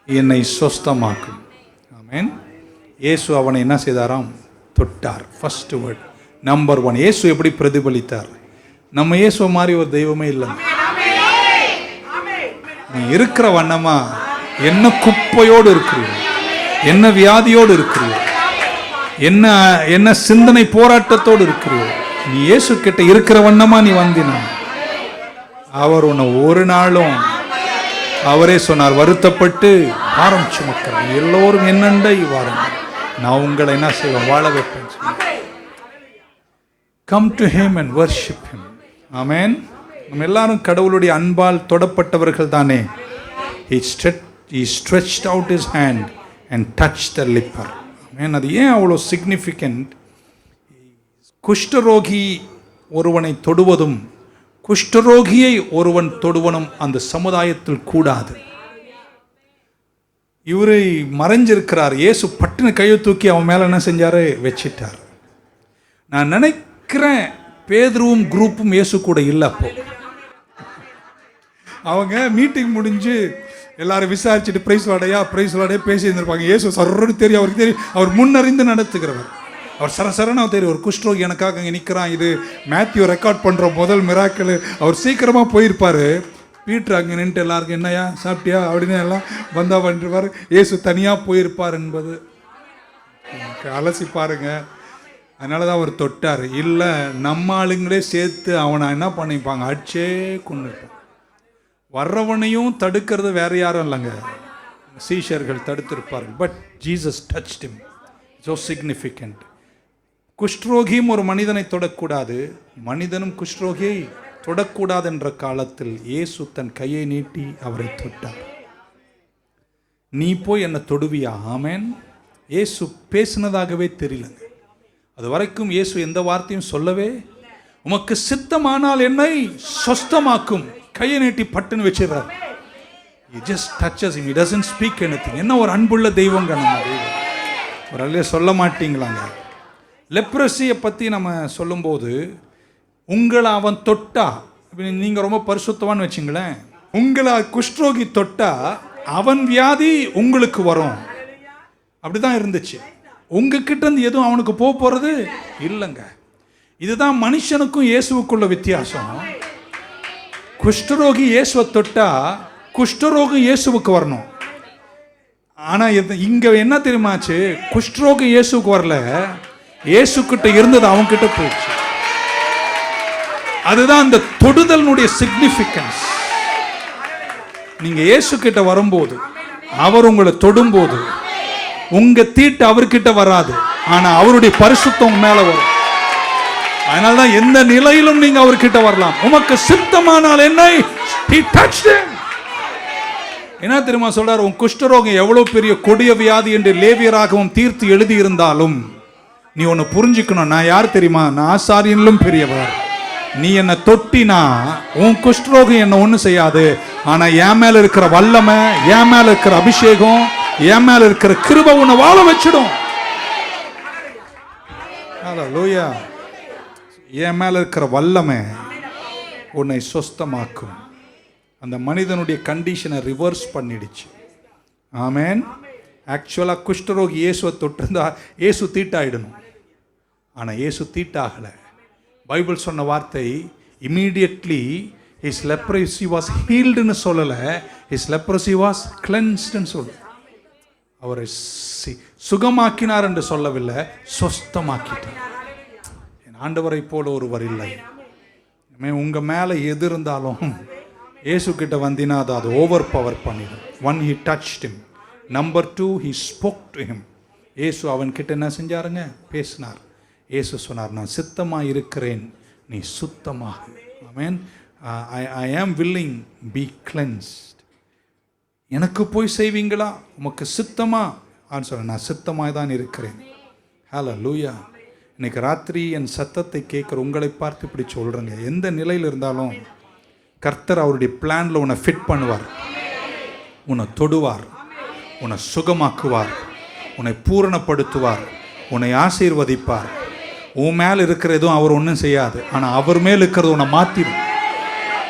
என்னை சொஸ்தமாக்கும். ஆமென். இயேசு அவனை என்ன செய்தாராம்? தொட்டார். First word, number 1. இயேசு எப்படி பிரதிபலித்தார்? நம்ம இயேசு மாதிரி ஒரு தெய்வமே இல்லை. நீ இருக்கிற வண்ணமா என்ன குப்பையோடு இருக்கிறீர்கள், என்ன வியாதியோடு இருக்கிறீர்கள், என்ன சிந்தனை போராட்டத்தோடு இருக்கிறீர்கள், நீ இயேசு கிட்ட இருக்கிற வண்ணமா நீ வந்தினா அவர் உன்னை ஒரு நாளும், அவரே சொன்னார், வருத்தப்பட்டு பாரம் சுமக்கிறேன் எல்லோரும் என்னண்டை வாருங்கள், நான் உங்களை என்ன செய்வேன், வாழ வைப்பேன். Come to him and worship him. Amen. நம்ம எல்லாரும் கடவுளுடைய அன்பால் தொடப்பட்டவர்கள் தானே. He stretched out his hand and touched the leper. Amen. அது ஏன் அவ்வளோ சிக்னிஃபிகண்ட்? குஷ்டரோகி ஒருவனை தொடுவதும் குஷ்டரோகியை ஒருவன் தொடுவனும் அந்த சமுதாயத்தில் கூடாது. இவரை மறைஞ்சிருக்கிறார். இயேசு பட்டுன்னு கையை தூக்கி அவன் மேல என்ன செஞ்சாரு, வச்சிட்டார். நான் நினைக்கிறேன் பேதுருவும் குரூப்பும் இயேசு கூட இல்லை. அப்போ அவங்க மீட்டிங் முடிஞ்சு எல்லாரும் விசாரிச்சுட்டு பிரைஸ் வாடையா பேசி இருந்திருப்பாங்க. இயேசு சர்ன்னு தெரியும், அவருக்கு தெரியும், அவர் முன்னறிந்து நடத்துகிறவர். அவர் சரசரன்னு அவர் தெரியும், ஒரு குஷ்டரோகி எனக்காக அங்கே நிற்கிறான், இது மேத்யூ ரெக்கார்ட் பண்ணுற முதல் மிராக்கள். அவர் சீக்கிரமாக போயிருப்பார். பீட்ரு அங்கே நின்றுட்டு எல்லாருக்கும் என்னையா சாப்பிட்டியா அப்படின்னு எல்லாம் வந்தா பண்ணிருப்பார். இயேசு தனியாக போயிருப்பார் என்பது அலசி பாருங்க. அதனால தான் அவர் தொட்டார். இல்லை நம்ம ஆளுங்களே சேர்த்து அவனை என்ன பண்ணிப்பாங்க, அடிச்சே கொண்டுருப்பான். வர்றவனையும் தடுக்கிறது வேற யாரும் இல்லைங்க, சீஷர்கள் தடுத்திருப்பார்கள். But Jesus touched him. so significant. குஷ்டரோகியும் ஒரு மனிதனை தொடக்கூடாது, மனிதனும் குஷ்டரோகியை தொடக்கூடாது என்ற காலத்தில் இயேசு தன் கையை நீட்டி அவரை தொட்டார். நீ போய் என்னை தொடுவியா? ஆமேன். இயேசு பேசினதாகவே தெரியலங்க. அது வரைக்கும் இயேசு எந்த வார்த்தையும் சொல்லவே, உமக்கு சித்தமானால் என்னை சொஸ்தமாக்கும், கையை நீட்டி பட்டுன்னு வச்சிடறார். He just touches him. He doesn't speak anything. என்ன ஒரு அன்புள்ள தெய்வங்க நம்ம தெய்வம். ஒரு அல்ல சொல்ல மாட்டீங்களாங்க. லெப்ரசியை பற்றி நம்ம சொல்லும்போது, உங்களை அவன் தொட்டா, நீங்கள் ரொம்ப பரிசுத்தவான்னு வச்சுங்களேன், உங்களை குஷ்டரோகி தொட்டா அவன் வியாதி உங்களுக்கு வரும். அப்படிதான் இருந்துச்சு. உங்ககிட்ட இருந்து எதுவும் அவனுக்கு போகிறது இல்லைங்க. இதுதான் மனுஷனுக்கும் இயேசுவுக்குள்ள வித்தியாசம். குஷ்டரோகி இயேசுவை தொட்டா குஷ்டரோகம் இயேசுவுக்கு வரணும். ஆனா இங்க என்ன தெரியுமாச்சு, குஷ்டரோகம் இயேசுக்கு வரல, இயேசு கிட்ட இருந்தது அவங்க கிட்ட போயிடுச்சு. அதுதான் அந்த தொடுதலுடைய சிக்னிஃபிகன்ஸ். நீங்க இயேசு கிட்ட வரும்போது, அவர் உங்களை தொடும்போது, உங்க தீட்டு அவர்கிட்ட வராது, ஆனா அவருடைய பரிசுத்தம் மேல வரும். அதனால்தான் எந்த நிலையிலும் நீங்க அவர்கிட்ட வரலாம். உமக்கு சித்தமானால் என்னை, he touched him. என்ன தெரியுமா சொல்றாரு, உன் குஷ்டரோகம் எவ்வளவு பெரிய கொடிய வியாதி என்று லேவியராகவும் தீர்த்து எழுதி இருந்தாலும் நீ ஒன்னு புரிஞ்சுக்கணும், நான் யார் தெரியுமா, நான் ஆசாரியனிலும் பெரியவர். நீ என்ன தொட்டினா உன் குஷ்டரோகம் என்ன ஒண்ணு செய்யாது, ஆனா என் மேல இருக்கிற வல்லமை, என் மேல இருக்கிற அபிஷேகம், என் மேல இருக்கிற கிருபை உன்னை வாழ வச்சிடும். ஹல்லேலூயா. என் மேல இருக்கிற வல்லமை உன்னை சொஸ்தமாக்கும். அந்த மனிதனுடைய கண்டிஷனை ரிவர்ஸ் பண்ணிடுச்சு. ஆமேன். ஆக்சுவலாக குஷ்டரோகி இயேசுவை தொட்டிருந்தா இயேசு தீட்டாயிடணும், ஆனால் இயேசு தீட்டாகலை. பைபிள் சொன்ன வார்த்தை immediately his leprosy was healed ன்னு சொல்லலை, his leprosy was cleansed ன்னு சொல்லு. அவரை சுகமாக்கினார் என்று சொல்லவில்லை, சொஸ்தமாக்கிட்டார். என் ஆண்டவரை போல ஒருவர் இல்லை. உங்க மேல எது இருந்தாலும் இயேசு கிட்ட வந்தினா அது ஓவர் பவர் பண்ணிடும். One, he touched him. Number 2, he spoke to him. இயேசு அவன் கிட்ட என்ன செஞ்சாருங்க, பேசினார். இயேசு சொன்னார், நான் சித்தமா இருக்கிறேன், நீ சுத்தமாக. ஆமென். I am willing, be cleansed. எனக்கு போய் செய்வீங்களா, உமக்கு சித்தமா சொல்ல, நான் சித்தமாய் தான் இருக்கிறேன். ஹல்லேலூயா. இன்னைக்கு ராத்திரி என் சத்தத்தை கேட்குற உங்களை பார்த்து இப்படி சொல்றேங்க, எந்த நிலையில் இருந்தாலும் கர்த்தர் அவருடைய பிளான்ல உன்னை ஃபிட் பண்ணுவார், உன்னை தொடுவார், உன்னை சுகமாக்குவார், உன்னை பூரணப்படுத்துவார், உன்னை ஆசீர்வதிப்பார். உன் மேல் இருக்கிற எதுவும் அவர் ஒன்றும் செய்யாது, ஆனால் அவர் மேல் இருக்கிறது உன்னை மாற்றிடும்,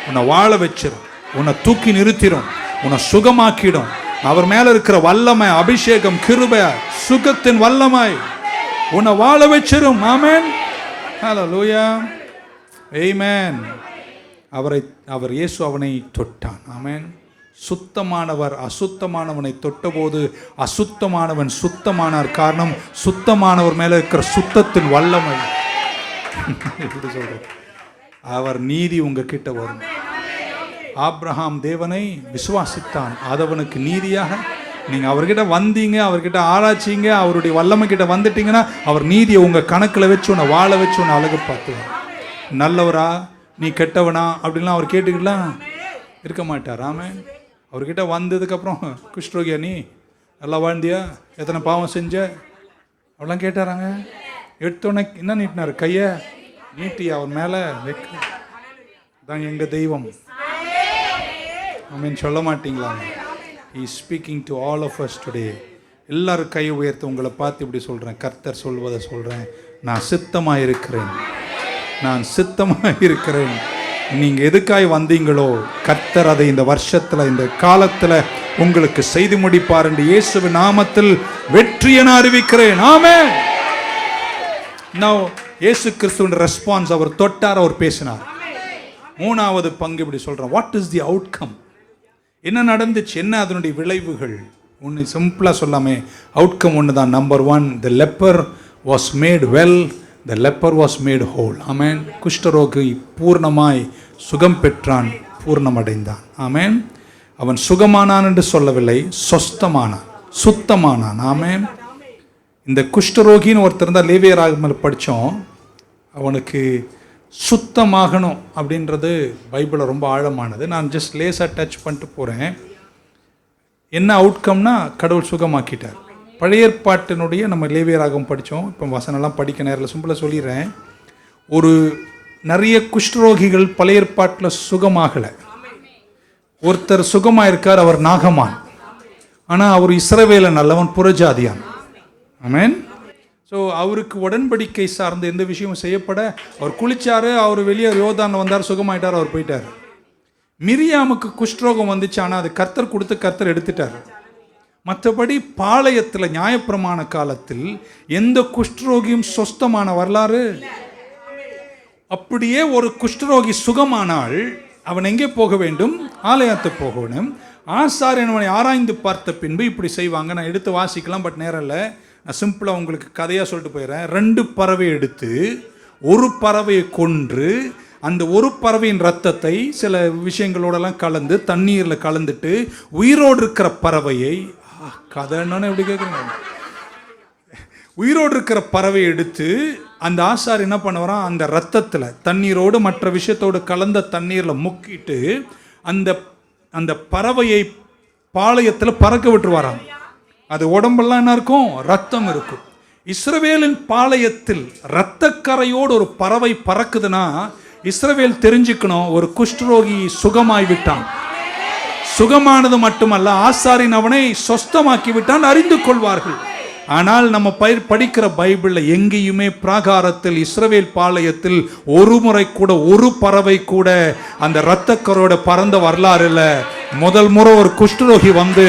உன்னை வாழ வச்சிடும், உன்னை தூக்கி நிறுத்திடும், உன்னை சுகமாக்கிடும். அவர் மேல இருக்கிற வல்லமை, அபிஷேகம், கிருபை, சுகத்தின் வல்லமை உன்னை வாழ வச்சிரும். ஆமென். ஹல்லேலூயா. ஆமென். அவர் இயேசு அவனை தொட்டான். ஆமென். சுத்தமானவர் அசுத்தமானவனை தொட்டபோது அசுத்தமானவன் சுத்தமானார். காரணம், சுத்தமானவர் மேல இருக்கிற சுத்தத்தின் வல்லமை. எப்படி சொல்றது? அவர் நீதி உங்ககிட்ட வரும். ஆபிரகாம் தேவனை விசுவாசித்தான், அது அவனுக்கு நீதியாக. நீங்க அவர்கிட்ட வந்தீங்க, அவர்கிட்ட ஆராய்ச்சிங்க, அவருடைய வல்லமை கிட்ட வந்துட்டீங்கன்னா அவர் நீதியை உங்க கணக்கில் வச்சு உன்னை வாழ வச்சு உன்னை அழகு பார்த்துவார். நல்லவரா நீ கெட்டவனா அப்படின்லாம் அவர் கேட்டுக்கலாம் இருக்க மாட்டார். ஆமென். அவர்கிட்ட வந்ததுக்கப்புறம் குஷ்டரோகியா நீ நல்லா வாழ்ந்தியா, எத்தனை பாவம் செஞ்ச அவெல்லாம் கேட்டாராங்க. எடுத்தோடனே என்ன நீட்டினார்? கையை நீட்டி அவர் மேலே வைக்க. தான் எங்கள் தெய்வம். ஆமென். சொல்ல மாட்டீங்களா? He is speaking to all of us today. எல்லாரும் கையை உயர்த்து உங்களை பார்த்து இப்படி சொல்கிறேன், கர்த்தர் சொல்வதை சொல்கிறேன், நான் சித்தமாக இருக்கிறேன், நான் சித்தமாக இருக்கிறேன். நீங்கள் எதுக்காய் வந்தீங்களோ கர்த்தர் அதை இந்த வருஷத்தில் இந்த காலத்தில் உங்களுக்கு செய்து முடிப்பார் என்று இயேசுவின் நாமத்தில் வெற்றியை நான் அறிவிக்கிறேன். ஆமென். Now இயேசு கிறிஸ்துவின் ரெஸ்பான்ஸ், அவர் தொட்டார், அவர் பேசினார். மூணாவது பங்கு இப்படி சொல்கிறேன், வாட் இஸ் தி அவுட்கம்? என்ன நடந்துச்சு, என்ன அதனுடைய விளைவுகள்? ஒன்று சிம்பிளாக சொல்லாமே, அவுட்கம் ஒன்று தான். Number 1, the leper was made well, the leper was made whole. ஆமென். குஷ்டரோகி பூர்ணமாய் சுகம் பெற்றான், பூர்ணமடைந்தான். ஆமென். அவன் சுகமானான் என்று சொல்லவில்லை, சொஸ்தமானான், சுத்தமானான். ஆமென். இந்த குஷ்டரோகின்னு ஒருத்தர் தான், லேவியராகமத்தில் படித்தோம். அவனுக்கு சுத்தமாகணும் அப்படின்றது பைபிளில் ரொம்ப ஆழமானது. நான் ஜஸ்ட் லேசாக டச் பண்ணிட்டு போகிறேன். என்ன அவுட்கம்னா கடவுள் சுகமாக்கிட்டார். பழைய ஏற்பாட்டினுடைய நம்ம லேவியராகம் படித்தோம். இப்போ வசனெல்லாம் படிக்க நேரில் சிம்பிளாக சொல்லிடுறேன். ஒரு நிறைய குஷ்டரோகிகள் பழைய ஏற்பாட்டில் சுகமாகலை. ஒருத்தர் சுகமாக இருக்கார், அவர் நாகமான். ஆனால் அவர் இஸ்ரவேல நல்லவன், புறஜாதியான். ஆமென். ஸோ அவருக்கு உடன்படிக்கை சார்ந்த எந்த விஷயமும் செய்யப்பட, அவர் குளிச்சாரு, அவர் வெளியே யோர்தானில் வந்தார், சுகமாயிட்டார், அவர் போயிட்டார். மிரியாமுக்கு குஷ்டரோகம் வந்துச்சு, ஆனால் அது கர்த்தர் கொடுத்து கர்த்தர் எடுத்துட்டார். மற்றபடி பாளையத்தில் நியாயப்பிரமாண காலத்தில் எந்த குஷ்டரோகியும் சொஸ்தமான வரலாறு. அப்படியே ஒரு குஷ்டரோகி சுகமானால் அவன் எங்கே போக வேண்டும்? ஆலயத்துக்கு போக வேண்டும். ஆசாரியன் அவனை ஆராய்ந்து பார்த்த பின்பு இப்படி செய்வாங்க. நான் எடுத்து வாசிக்கலாம், பட் நேரம் இல்லை. நான் சிம்பிளாக உங்களுக்கு கதையாக சொல்லிட்டு போயிடுறேன். 2 பறவை எடுத்து ஒரு பறவையை கொன்று அந்த ஒரு பறவையின் ரத்தத்தை சில விஷயங்களோடலாம் கலந்து தண்ணீரில் கலந்துட்டு உயிரோடு இருக்கிற பறவையை, கதைன்னு எப்படி கேட்குறீங்க, உயிரோடு இருக்கிற பறவையை எடுத்து அந்த ஆசார் என்ன பண்ணுவாராம், அந்த ரத்தத்தில் தண்ணீரோடு மற்ற விஷயத்தோடு கலந்த தண்ணீரில் முக்கிட்டு அந்த அந்த பறவையை பாளையத்தில் பறக்க விட்டுருவாராம். அது உடம்பெல்லாம் என்ன இருக்கும்? ரத்தம் இருக்கும். இஸ்ரவேலின் பாளையத்தில் இரத்தக்கரையோடு ஒரு பறவை பறக்குதுன்னா இஸ்ரவேல் தெரிஞ்சுக்கணும், ஒரு குஷ்டரோகி சுகமாய் விட்டான். சுகமானது மட்டுமல்ல, ஆசாரின் அவனை சொஸ்தமாக்கி விட்டான் அறிந்து கொள்வார்கள். ஆனால் நம்ம படிக்கிற பைபிளில் எங்கேயுமே பிராகாரத்தில் இஸ்ரவேல் பாளையத்தில் ஒரு முறை கூட ஒரு பறவை கூட அந்த இரத்தக்கரோட பறந்த வரலாறு இல்லை. முதல் முறை ஒரு குஷ்டரோகி வந்து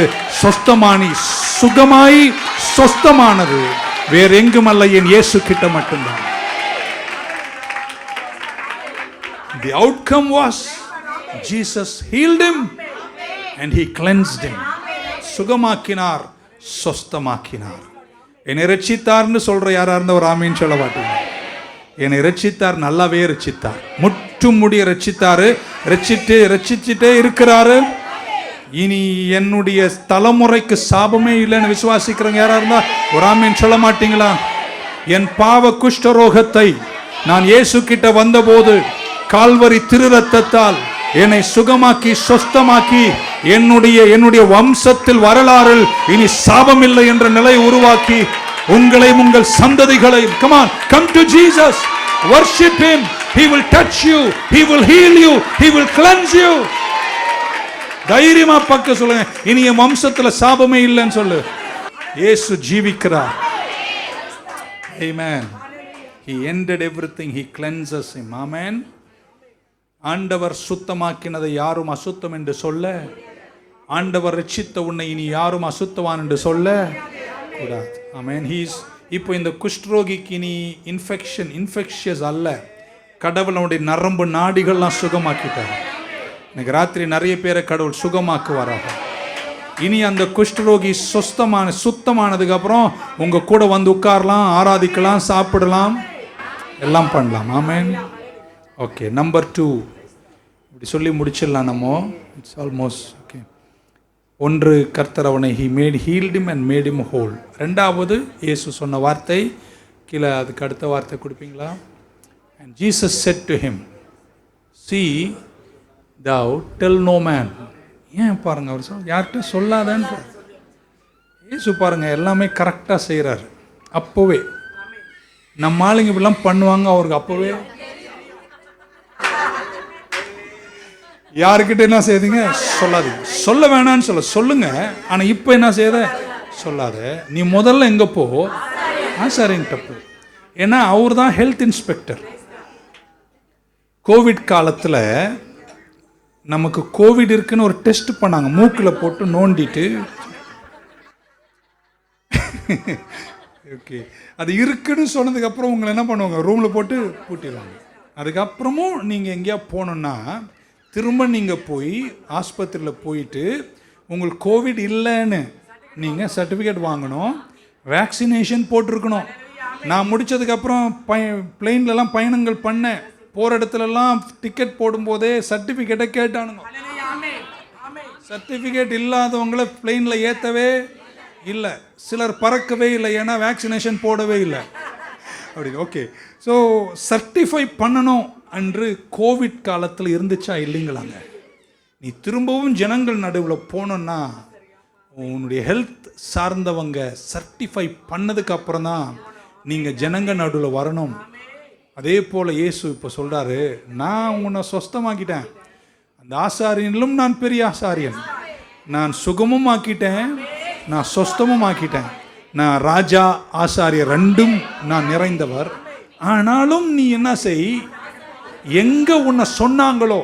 சுகமாய் சொஸ்தமானது வேற எங்குமல்ல, என் இயேசு கிட்ட மட்டும்தான். The outcome was Jesus healed him and he cleansed him. சுகமாக்கினார், சொஸ்தமாக்கினார். என்னை ரட்சித்தார்னு சொல்ற யாரா இருந்த ஒரு ஆமீன் சொல்ல மாட்டீங்க. என்னை ரட்சித்தார், நல்லாவே ரட்சித்தார், முற்றும் முடிய ரட்சித்தாரு, ரட்சிச்சுட்டே இருக்கிறாரு. இனி என்னுடைய தலைமுறைக்கு சாபமே இல்லைன்னு விசுவாசிக்கிறவங்க யாரா இருந்தா ஒரு ஆமீன் சொல்ல மாட்டீங்களா? என் பாவ குஷ்டரோகத்தை நான் இயேசு கிட்ட வந்தபோது கால்வரி திரு ரத்தத்தால் என்னை சுகமாக்கி சொஸ்தமாக்கி என்னுடைய வம்சத்தில் வரலாறில் இனி சாபம் இல்லை என்ற நிலை உருவாக்கி உங்களையும் உங்கள் சந்ததிகளையும், come on, come to Jesus, worship him, he will touch you, he will heal you, he will cleanse you. தைரியமா பக்க சொல்லுங்க, இனி என் வம்சத்துல சாபமே இல்லைன்னு சொல்லு. இயேசு ஜீவிக்கிறார். Amen. He ended everything, he cleanses him. Amen. ஆண்டவர் சுத்தமாக்கினதை யாரும் அசுத்தம் என்று சொல்ல, ஆண்டவர் ரட்சித்த உன்னை இனி யாரும் அசுத்தவான் என்று சொல்ல கூடாது. ஆமென். இப்போ இந்த குஷ்டரோகிக்கு நீ இன்ஃபெக்ஷியஸ் அல்ல, கடவுளுடைய நரம்பு நாடிகள்லாம் சுகமாக்கிட்டார். இன்னைக்கு ராத்திரி நிறைய பேரை கடவுள் சுகமாக்குவாராக. இனி அந்த குஷ்டரோகி சுத்தமானதுக்கு அப்புறம் உங்க கூட வந்து உட்காரலாம், ஆராதிக்கலாம், சாப்பிடலாம், எல்லாம் பண்ணலாம். ஆமென். ஓகே, நம்பர் 2 இப்படி சொல்லி முடிச்சிடலாம் நம்ம. It's almost okay. 1, கர்த்தர் அவனை healed him and mat him whole. 2வது இயேசு சொன்ன வார்த்தை, கீழே அதுக்கு அடுத்த வார்த்தை கொடுப்பீங்களா? And Jesus said to him, see thou tell no man. ஏன் பாருங்க, அவர் யார்கிட்ட சொல்லாதன்னு. இயேசு பாருங்க எல்லாமே கரெக்டாக செய்கிறாரு. அப்போவே நம்ம ஆளுங்க இப்படிலாம் பண்ணுவாங்க, அவருக்கு அப்போவே யாருக்கிட்ட என்ன செய்யுதுங்க, சொல்லாதீங்க. சொல்ல வேணான்னு சொல்லுங்க, ஆனால் இப்போ என்ன செய்யாத சொல்லாத. நீ முதல்ல எங்கே போ, ஆசாரியன்கிட்ட போ. ஏன்னா அவர் தான் ஹெல்த் இன்ஸ்பெக்டர். கோவிட் காலத்தில் நமக்கு கோவிட் இருக்குன்னு ஒரு டெஸ்ட் பண்ணாங்க, மூக்கில் போட்டு நோண்டிட்டு. ஓகே, அது இருக்குன்னு சொன்னதுக்கப்புறம் உங்களை என்ன பண்ணுவாங்க, ரூமில் போட்டு பூட்டிடுவாங்க. அதுக்கப்புறமும் நீங்கள் எங்கேயா போகணுன்னா திரும்ப நீங்கள் போய் ஆஸ்பத்திரியில் போயிட்டு உங்களுக்கு கோவிட் இல்லைன்னு நீங்கள் சர்டிஃபிகேட் வாங்கணும், வேக்சினேஷன் போட்டிருக்கணும். நான் முடித்ததுக்கப்புறம் பிளெயின்லலாம் பயணங்கள் பண்ணேன், போகிற இடத்துலலாம் டிக்கெட் போடும்போதே சர்டிஃபிகேட்டை கேட்டானுங்க. சர்டிஃபிகேட் இல்லாதவங்கள பிளெயினில் ஏற்றவே இல்லை, சிலர் பறக்கவே இல்லை, ஏன்னா வேக்சினேஷன் போடவே இல்லை அப்படி. ஓகே, ஸோ சர்டிஃபை பண்ணணும் அன்று கோவிட் காலத்தில் இருந்துச்சா இல்லைங்களாங்க? நீ திரும்பவும் ஜனங்கள் நடுவில் போனோன்னா உன்னுடைய ஹெல்த் சார்ந்தவங்க சர்டிஃபை பண்ணதுக்கு அப்புறம் தான் நீங்கள் ஜனங்கள் நடுவில் வரணும். அதே போல் இயேசு இப்போ சொல்கிறாரு, நான் உன்னை சொஸ்தமாக்கிட்டேன், அந்த ஆசாரியனிலும் நான் பெரிய ஆசாரியன், நான் சுகமும் ஆக்கிட்டேன், நான் சொஸ்தமும் ஆக்கிட்டேன், நான் ராஜா ஆசாரியர் ரெண்டும் நான் நிறைந்தவர். ஆனாலும் நீ என்ன செய், எங்க உன்னை சொன்னாங்களோ,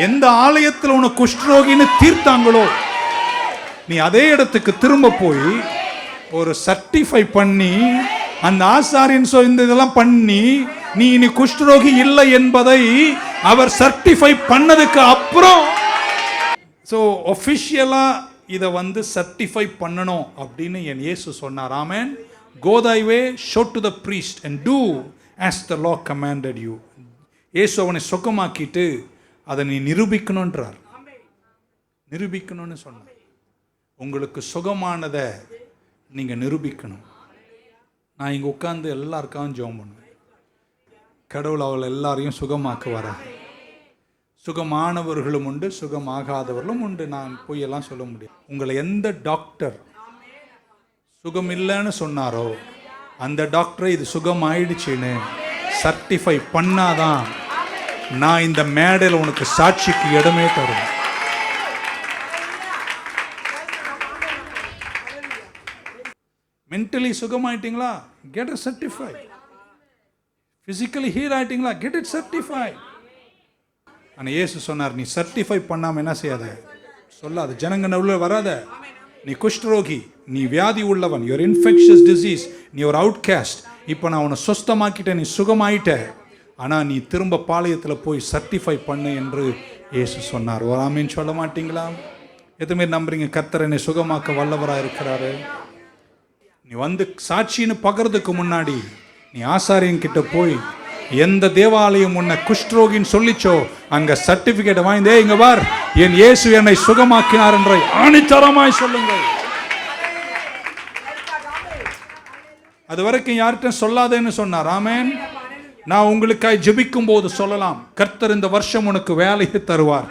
எந்த ஆலயத்தில் உன்னை குஷ்டரோகின்னு தீர்த்தாங்களோ, நீ அதே இடத்துக்கு திரும்ப போய் ஒரு சர்டிஃபை பண்ணி அந்த ஆசாரியன் இந்த இதெல்லாம் பண்ணி நீ இனி குஷ்டரோகி இல்லை என்பதை அவர் சர்டிஃபை பண்ணதுக்கு அப்புறம், ஸோ ஒஃபிஷியலாக இதை சர்டிஃபை பண்ணணும் அப்படின்னு என் இயேசு சொன்னார். ஆமென். Go thy way, show to the priest and do as the law commanded you. இயேசு அவனை சுகமாக்கிட்டு அதை நீ நிரூபிக்கணுன்றார். நிரூபிக்கணும்னு சொன்னார். உங்களுக்கு சுகமானதை நீங்கள் நிரூபிக்கணும். நான் இங்கே உட்காந்து எல்லாருக்காகவும் ஜெபம் பண்ணுவேன். கடவுள் அவளை எல்லாரையும் சுகமாக்குவாரா. சுகமானவர்களும் உண்டு, சுகமாகாதவர்களும் உண்டு. நான் பொய்யெல்லாம் சொல்ல முடியும். உங்களை எந்த டாக்டர் சுகம் இல்லைன்னு சொன்னாரோ அந்த டாக்டரை இது சுகம் ஆயிடுச்சுன்னு சர்டிஃபை பண்ணாதான் நான் இந்த மேடையில் உனக்கு சாட்சிக்கு இடமே தரும். மென்டலி சுகமாயிட்டீங்களா, get it certify. Physically heal ஆயிட்டீங்களா, கெட் இட் சர்டிஃபை. ஆனால் இயேசு சொன்னார், நீ சர்டிஃபை பண்ணாமல் என்ன செய்யாத, சொல்லாத, ஜனங்க நடுவில் வராத. நீ குஷ்டரோகி, நீ வியாதி உள்ளவன், யுவர் இன்ஃபெக்ஷியஸ் டிசீஸ், நீ ஒரு அவுட்காஸ்ட். இப்போ நான் உன்னை சொஸ்தமாக்கிட்டேன், நீ சுகமாயிட்ட, ஆனால் நீ திரும்ப பாளையத்தில் போய் சர்டிஃபை பண்ணு என்று இயேசு சொன்னார். ஒரு ஆமீன் சொல்ல மாட்டீங்களா? எதுவுமே நம்புறீங்க கர்த்தர் என்னை சுகமாக்க வல்லவராக இருக்கிறாரு? நீ சாட்சின்னு பகறதுக்கு முன்னாடி நீ ஆசாரியன் கிட்ட போய் எந்த தேவாலயம் உன்னை குஷ்டரோகின்னு சொல்லிச்சோ அங்க சர்டிபிகேட் வாங்கிதே, இங்க பார் என் இயேசு என்னை சுகமாக்கினார் என்ற ஆணித்தரமாய் சொல்லுங்கள். அது வரைக்கும் யார்கிட்ட சொல்லாதேன்னு சொன்னார். ஆமென். நான் உங்களுக்காய் ஜெபிக்கும் போது சொல்லலாம், கர்த்தர் இந்த வருஷம் உனக்கு வேலையை தருவார்.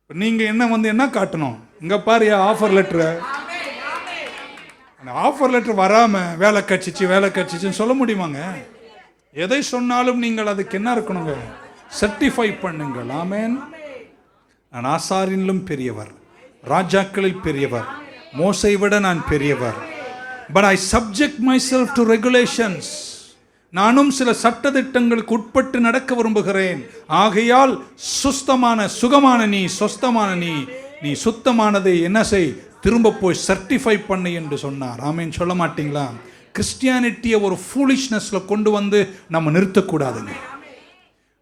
நீங்க என்ன காட்டணும், இங்க பாரு ஆஃபர் லெட்டர். ஆஃபர் லெட்டர் வராம வேலை கட்சிச்சுன்னு சொல்ல முடியுமாங்க? எதை சொன்னாலும் நீங்கள் அதுக்கு என்ன இருக்கணுங்க, சர்டிஃபை பண்ணுங்கள். ஆமென். நான் ஆசாரியனிலும் பெரியவர், ராஜாக்களில் பெரியவர், மோசை விட நான் பெரியவர். But I subject myself to regulations. நானும் சில சட்டதிட்டங்களுக்கு உட்பட்டு நடக்க விரும்புகிறேன். ஆகையால் சுகமான நீ, சொஸ்தமான நீ சுத்தமானதை என்ன செய், திரும்ப போய் சர்டிஃபை பண்ணு என்று சொன்னார். ஆமேன் சொல்ல மாட்டீங்களா? கிறிஸ்டியானிட்டியை ஒரு ஃபூலிஷ்னஸ்ல கொண்டு வந்து நம்ம நிறுத்தக்கூடாதுங்க.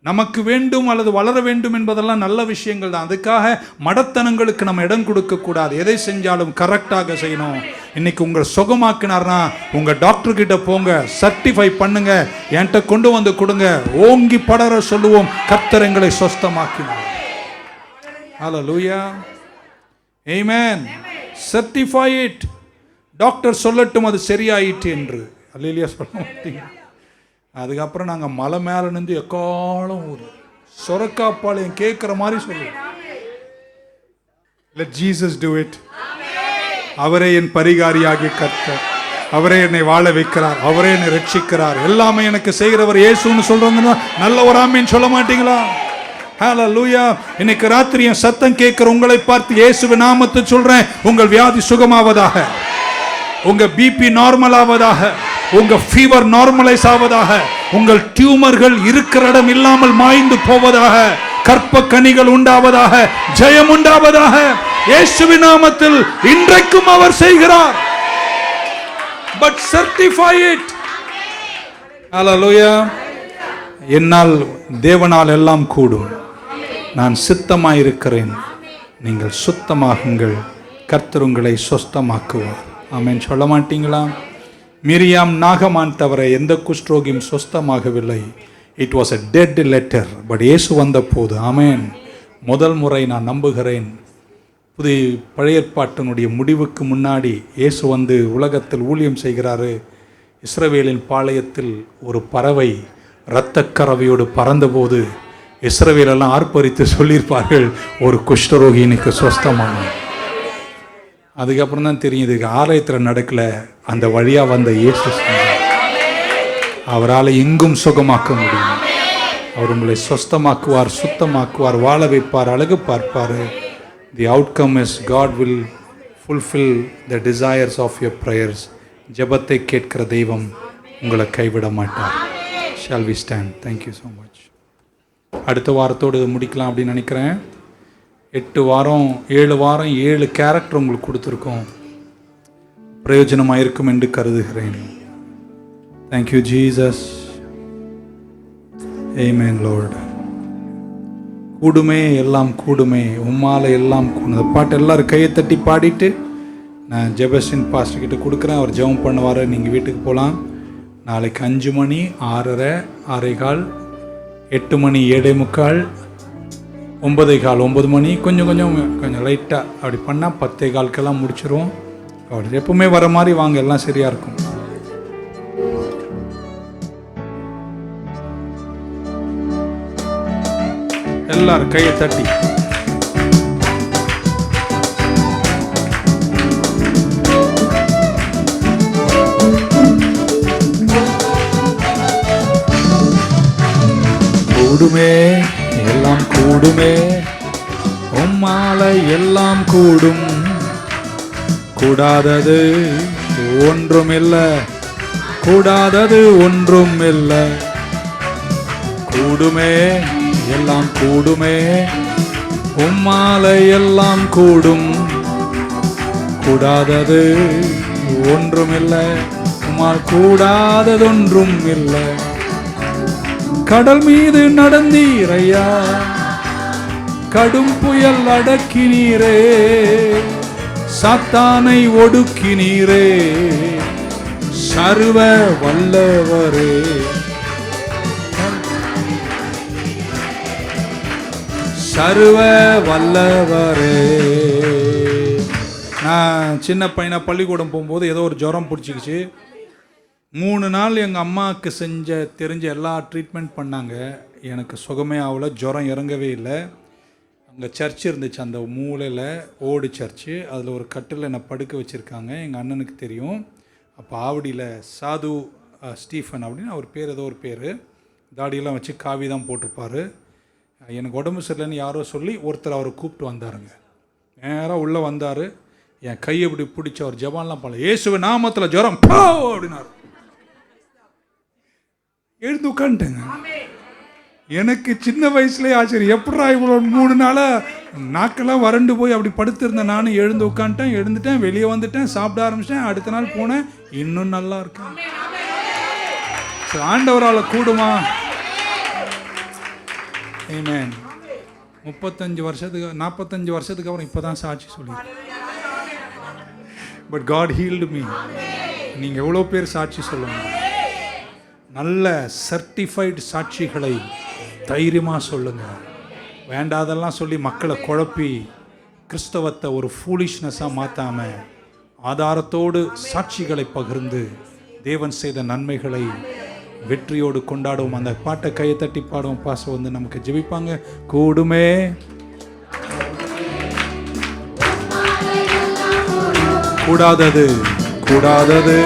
நமக்கு வேண்டும் அல்லது வளர வேண்டும் என்பதெல்லாம் நல்ல விஷயங்கள் தான். அதுக்காக மடத்தனங்களுக்கு நம்ம இடம் கொடுக்க கூடாது. எதை செஞ்சாலும் கரெக்டாக செய்யணும். இன்னைக்கு உங்கள் சுகமாக்கினார்னா உங்க டாக்டர் கிட்ட போங்க, சர்டிஃபை பண்ணுங்க, என்கிட்ட கொண்டு வந்து கொடுங்க, ஓங்கி படர சொல்லுவோம், கர்த்தர் எங்களை சொஸ்தமாக்கினார். ஹல்லேலூயா, ஆமென். Certify it. டாக்டர் சொல்லட்டும் அது சரியாயிட்டு என்று. அல்லேலூயா சொல்ல மாட்டீங்க. அதுக்கப்புறம் நாங்கள் மலை மேலே நின்று எக்காலம் ஒரு சொரக்காப்பாளையம் கேட்குற மாதிரி சொல்லுவோம். Let Jesus do it. அவரே என் பரிகாரியாகிய கர்த்தர், அவரே என்னை வாழ வைக்கிறார், அவரே என்னை ரட்சிக்கிறார், எல்லாமே எனக்கு செய்கிறவர் இயேசுன்னு சொல்றவங்க நல்ல ஒரு ஆமீன் சொல்ல மாட்டீங்களா? ஹல்லேலூயா. இன்னைக்கு ராத்திரி என் சத்தம் கேட்கிற உங்களை பார்த்து இயேசுவின் நாமத்தை சொல்றேன், உங்கள் வியாதி சுகமாவதாக, உங்க பிபி நார்மல் ஆவதாக, உங்க ஃபீவர் நார்மலைஸ் ஆவதாக, உங்கள் டியூமர்கள் இருக்கிற இடம் இல்லாமல் மாய்ந்து போவதாக, கற்ப கனிகள் உண்டாவதாக, ஜெயம் உண்டாவதாக. இயேசுவின் நாமத்தில் இன்றைக்கும் அவர் செய்கிறார். But certify it. ஹல்லேலூயா. என்னால் தேவனால் எல்லாம் கூடும். நான் சித்தமாயிருக்கிறேன், நீங்கள் சுத்தமாகுங்கள், கர்த்தர் உங்களை சொஸ்தமாக்குவார். ஆமென் சொல்ல மாட்டீங்களா? மிரியாம் நாகமான் தவிர எந்த குஷ்டரோகியும் சொஸ்தமாகவில்லை. It was a dead letter. But இயேசு வந்த போது, ஆமென், முதல் முறை நான் நம்புகிறேன், பழைய ஏற்பாட்டினுடைய முடிவுக்கு முன்னாடி இயேசு வந்து உலகத்தில் ஊழியம் செய்கிறாரு. இஸ்ரவேலின் பாளையத்தில் ஒரு பறவை இரத்தக்கரவையோடு பறந்தபோது இஸ்ரவேலெல்லாம் ஆர்ப்பரித்து சொல்லியிருப்பார்கள், ஒரு குஷ்டரோகி இன்னைக்கு சொஸ்தமான. அதுக்கப்புறம் தான் தெரியுது, ஆலயத்தில் நடக்கல, அந்த வழியா வந்த இயேசு அவரால் எங்கும் சுகமாக்க முடியும். அவர் உங்களை சொஸ்தமாக்குவார், சுத்தமாக்குவார், வாழ வைப்பார், அழகு பார்ப்பார். தி outcome is God will fulfill the desires of your prayers. ஜெபத்தை கேட்கிற தெய்வம் உங்களை கைவிட மாட்டார். Shall we stand? Thank you so much. அடுத்த வாரத்தோடு முடிக்கலாம் அப்படின்னு நினைக்கிறேன். 8 வாரம் 7 வாரம் 7 கேரக்டர் உங்களுக்கு கொடுத்துருக்கோம். பிரயோஜனமாக இருக்கும் என்று கருதுகிறேன். Thank you Jesus. Amen Lord. கூடுமே எல்லாம் கூடுமே, உம்மால எல்லாம் கூடும். அந்த பாட்டு எல்லாரும் கையை தட்டி பாடிட்டு நான் ஜெபஸ்டின் பாஸ்டர் கிட்ட கொடுக்குறேன், அவர் ஜெபம் பண்ணுவார். நீங்கள் வீட்டுக்கு போகலாம். நாளைக்கு 5 மணி, 6:30, 6:15, 8 மணி, 7:45, 9:15, 9 மணி, கொஞ்சம் லைட்டாக அப்படி பண்ணால் 10:15 முடிச்சிருவோம். அப்படி எப்பவுமே வர மாதிரி வாங்க, எல்லாம் சரியாக இருக்கும். எல்லாரும் கையை தட்டி கூடுமே எல்லாம் கூடுமே, உம்மாலை எல்லாம் கூடும், கூடாதது ஒன்றும் இல்லை, கூடாதது ஒன்றும் இல்லை. கூடுமே எல்லாம் கூடுமே, உம்மாலை எல்லாம் கூடும், கூடாதது ஒன்றும் இல்லை, உம்மால் கூடாதது ஒன்றும் இல்லை. கடல் மீது நடந்தீரையா, கடும் புயல் அடக்கினீரே, சாத்தானை ஒடுக்கினீரே, சர்வ வல்லவரே. சர்வ வல்லவரே. நான் சின்ன பையனா பள்ளிக்கூடம் போகும்போது ஏதோ ஒரு ஜுரம் பிடிச்சிக்கிச்சு. 3 நாள் எங்கள் அம்மாவுக்கு தெரிஞ்ச எல்லா ட்ரீட்மெண்ட் பண்ணாங்க. எனக்கு சுகமே ஆகலை, ஜுரம் இறங்கவே இல்லை. அங்கே சர்ச் இருந்துச்சு, அந்த மூலையில் ஓடு சர்ச்சு. அதில் ஒரு கட்டில் என்னை படுக்க வச்சுருக்காங்க. எங்கள் அண்ணனுக்கு தெரியும். அப்போ ஆவடியில் சாது ஸ்டீஃபன் அப்படின்னு அவர் பேர், ஏதோ ஒரு பேர், தாடியெல்லாம் வச்சு காவி தான் போட்டிருப்பார். எனக்கு உடம்பு சரியில்லைன்னு யாரோ சொல்லி ஒருத்தர் அவரை கூப்பிட்டு வந்தாருங்க. நேராக உள்ளே வந்தார். என் கையை இப்படி பிடிச்சி அவர் ஜபான்லாம் பண்ணல, இயேசுவின் நாமத்தில் ஜுரம் போ அப்படின்னாரு. எழுந்து உட்காந்துட்டேங்க. எனக்கு சின்ன வயசுலேயே ஆச்சரியம், எப்படா இவ்வளோ 3 நாளாக நாக்கெல்லாம் வறண்டு போய் அப்படி படுத்திருந்தேன். நானும் எழுந்து உட்காந்துட்டேன், எழுந்துட்டேன், வெளியே வந்துட்டேன், சாப்பிட ஆரம்பிச்சிட்டேன். அடுத்த நாள் போனேன், இன்னும் நல்லா இருக்கேன். ஆண்டவரால் கூடுமா? ஆமென். 45 வருஷத்துக்கு 45 வருஷத்துக்கு அப்புறம் இப்போ தான் சாட்சி சொல்லியிருக்கேன். But God healed me. நீங்கள் எவ்வளோ பேர் சாட்சி சொல்லுங்க? நல்ல சர்டிஃபைடு சாட்சிகளை தைரியமாக சொல்லுங்கள். வேண்டாதெல்லாம் சொல்லி மக்களை குழப்பி கிறிஸ்தவத்தை ஒரு ஃபூலிஷ்னஸாக மாற்றாமல் ஆதாரத்தோடு சாட்சிகளை பகிர்ந்து தேவன் செய்த நன்மைகளை வெற்றியோடு கொண்டாடுவோம். அந்த பாட்டை கையை தட்டி பாடுவோம். பாசம் வந்து நமக்கு ஜெபிப்பாங்க. கூடுமே கூடாதது கூடாதது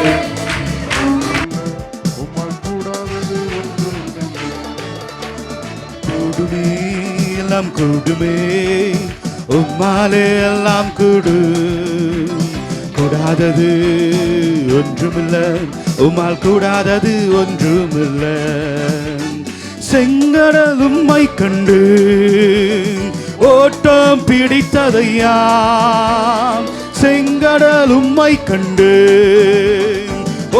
கூடுமே எல்லாம் கூடுமே, உம்மாலே எல்லாம் கூடு. கூடாதது ஒன்றுமில்லை, உம்மால் கூடாதது ஒன்றுமில்லை. செங்கடல் உம்மை கண்டு ஓட்டம் பிடித்ததையா, செங்கடல் உம்மை கண்டு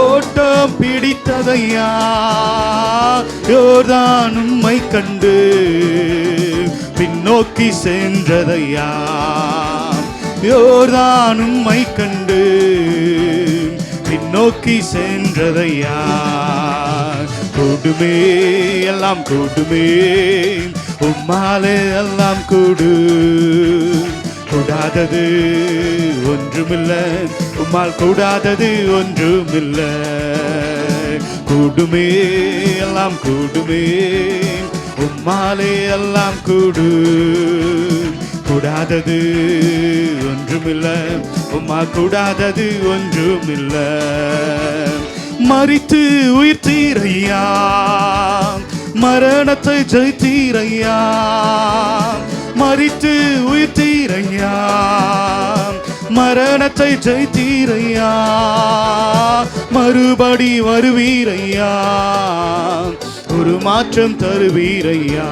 ஓட்டம் பிடித்ததையா. யோர்தான் உம்மை கண்டு பின்னோக்கி சென்றதையா. யோர்தான் உம்மை கண்டு பின்னோக்கி சென்றதையா. கூடுமே எல்லாம் கூடுமே, உம்மாலே எல்லாம் கூடு. கூடாதது ஒன்றுமில்லை, உம்மால் கூடாதது ஒன்றுமில்லை. கூடுமே எல்லாம் கூடுமே, உம்மாலே எல்லாம் கூடு. கூடாதது ஒன்றுமில்லை, உம்மால் கூடாதது ஒன்றுமில்லை. மரித்து உயிர்த்தீரையா, மரணத்தை ஜெயித்தீரையா. மரித்து உயிர்த்தீரையா, மரணத்தை ஜெயித்தீரையா. மறுபடி வருவீரையா, ஒரு மாற்றம் தருவீரையா.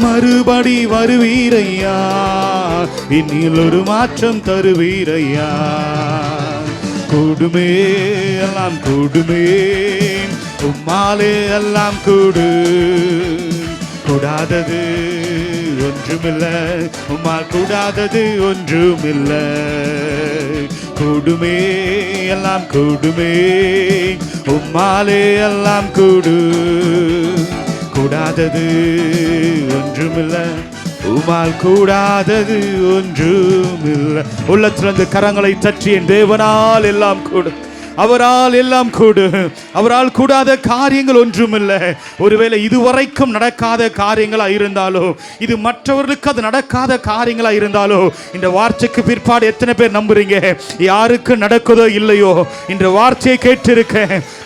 மறுபடி வருவீரையா, இன்னில் ஒரு மாற்றம் தருவீரையா. கூடுமே எல்லாம் கூடுமே, உம்மாலே எல்லாம் கூடு. கூடாதது ஒன்றுமில்லை, உம்மால் கூடாதது ஒன்றுமில்லை. கூடுமே எல்லாம் கூடுமே, உம்மாலே எல்லாம் கூடு. கூடாதது ஒன்றுமில்லை, உம்மால் கூடாதது ஒன்றுமில்லை. உள்ளத்திலிருந்து கரங்களை தட்டி என் தேவனால் எல்லாம் கூடு, அவரால் எல்லாம் கூடு. அவரால் கூடாத காரியங்கள் ஒன்றுமில்லை. ஒருவேளை இதுவரைக்கும் நடக்காத காரியங்களா இருந்தாலோ, இது மற்றவர்களுக்கு அது நடக்காத காரியங்களா இருந்தாலோ, இந்த வார்த்தைக்கு பிற்பாடு எத்தனை பேர் நம்புறீங்க? யாருக்கு நடக்குதோ இல்லையோ, இந்த வார்த்தையை கேட்டிருக்க,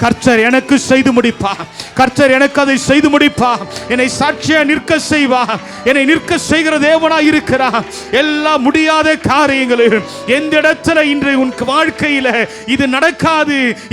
கர்த்தர் எனக்கு செய்து முடிப்பா, கர்த்தர் எனக்கு அதை செய்து முடிப்பா, என்னை சாட்சியா நிற்க செய்வா, என்னை நிற்க செய்கிற தேவனா இருக்கிறா. எல்லா முடியாத காரியங்களும் எந்த இடத்துல இன்று உன் வாழ்க்கையில இது நடக்காது,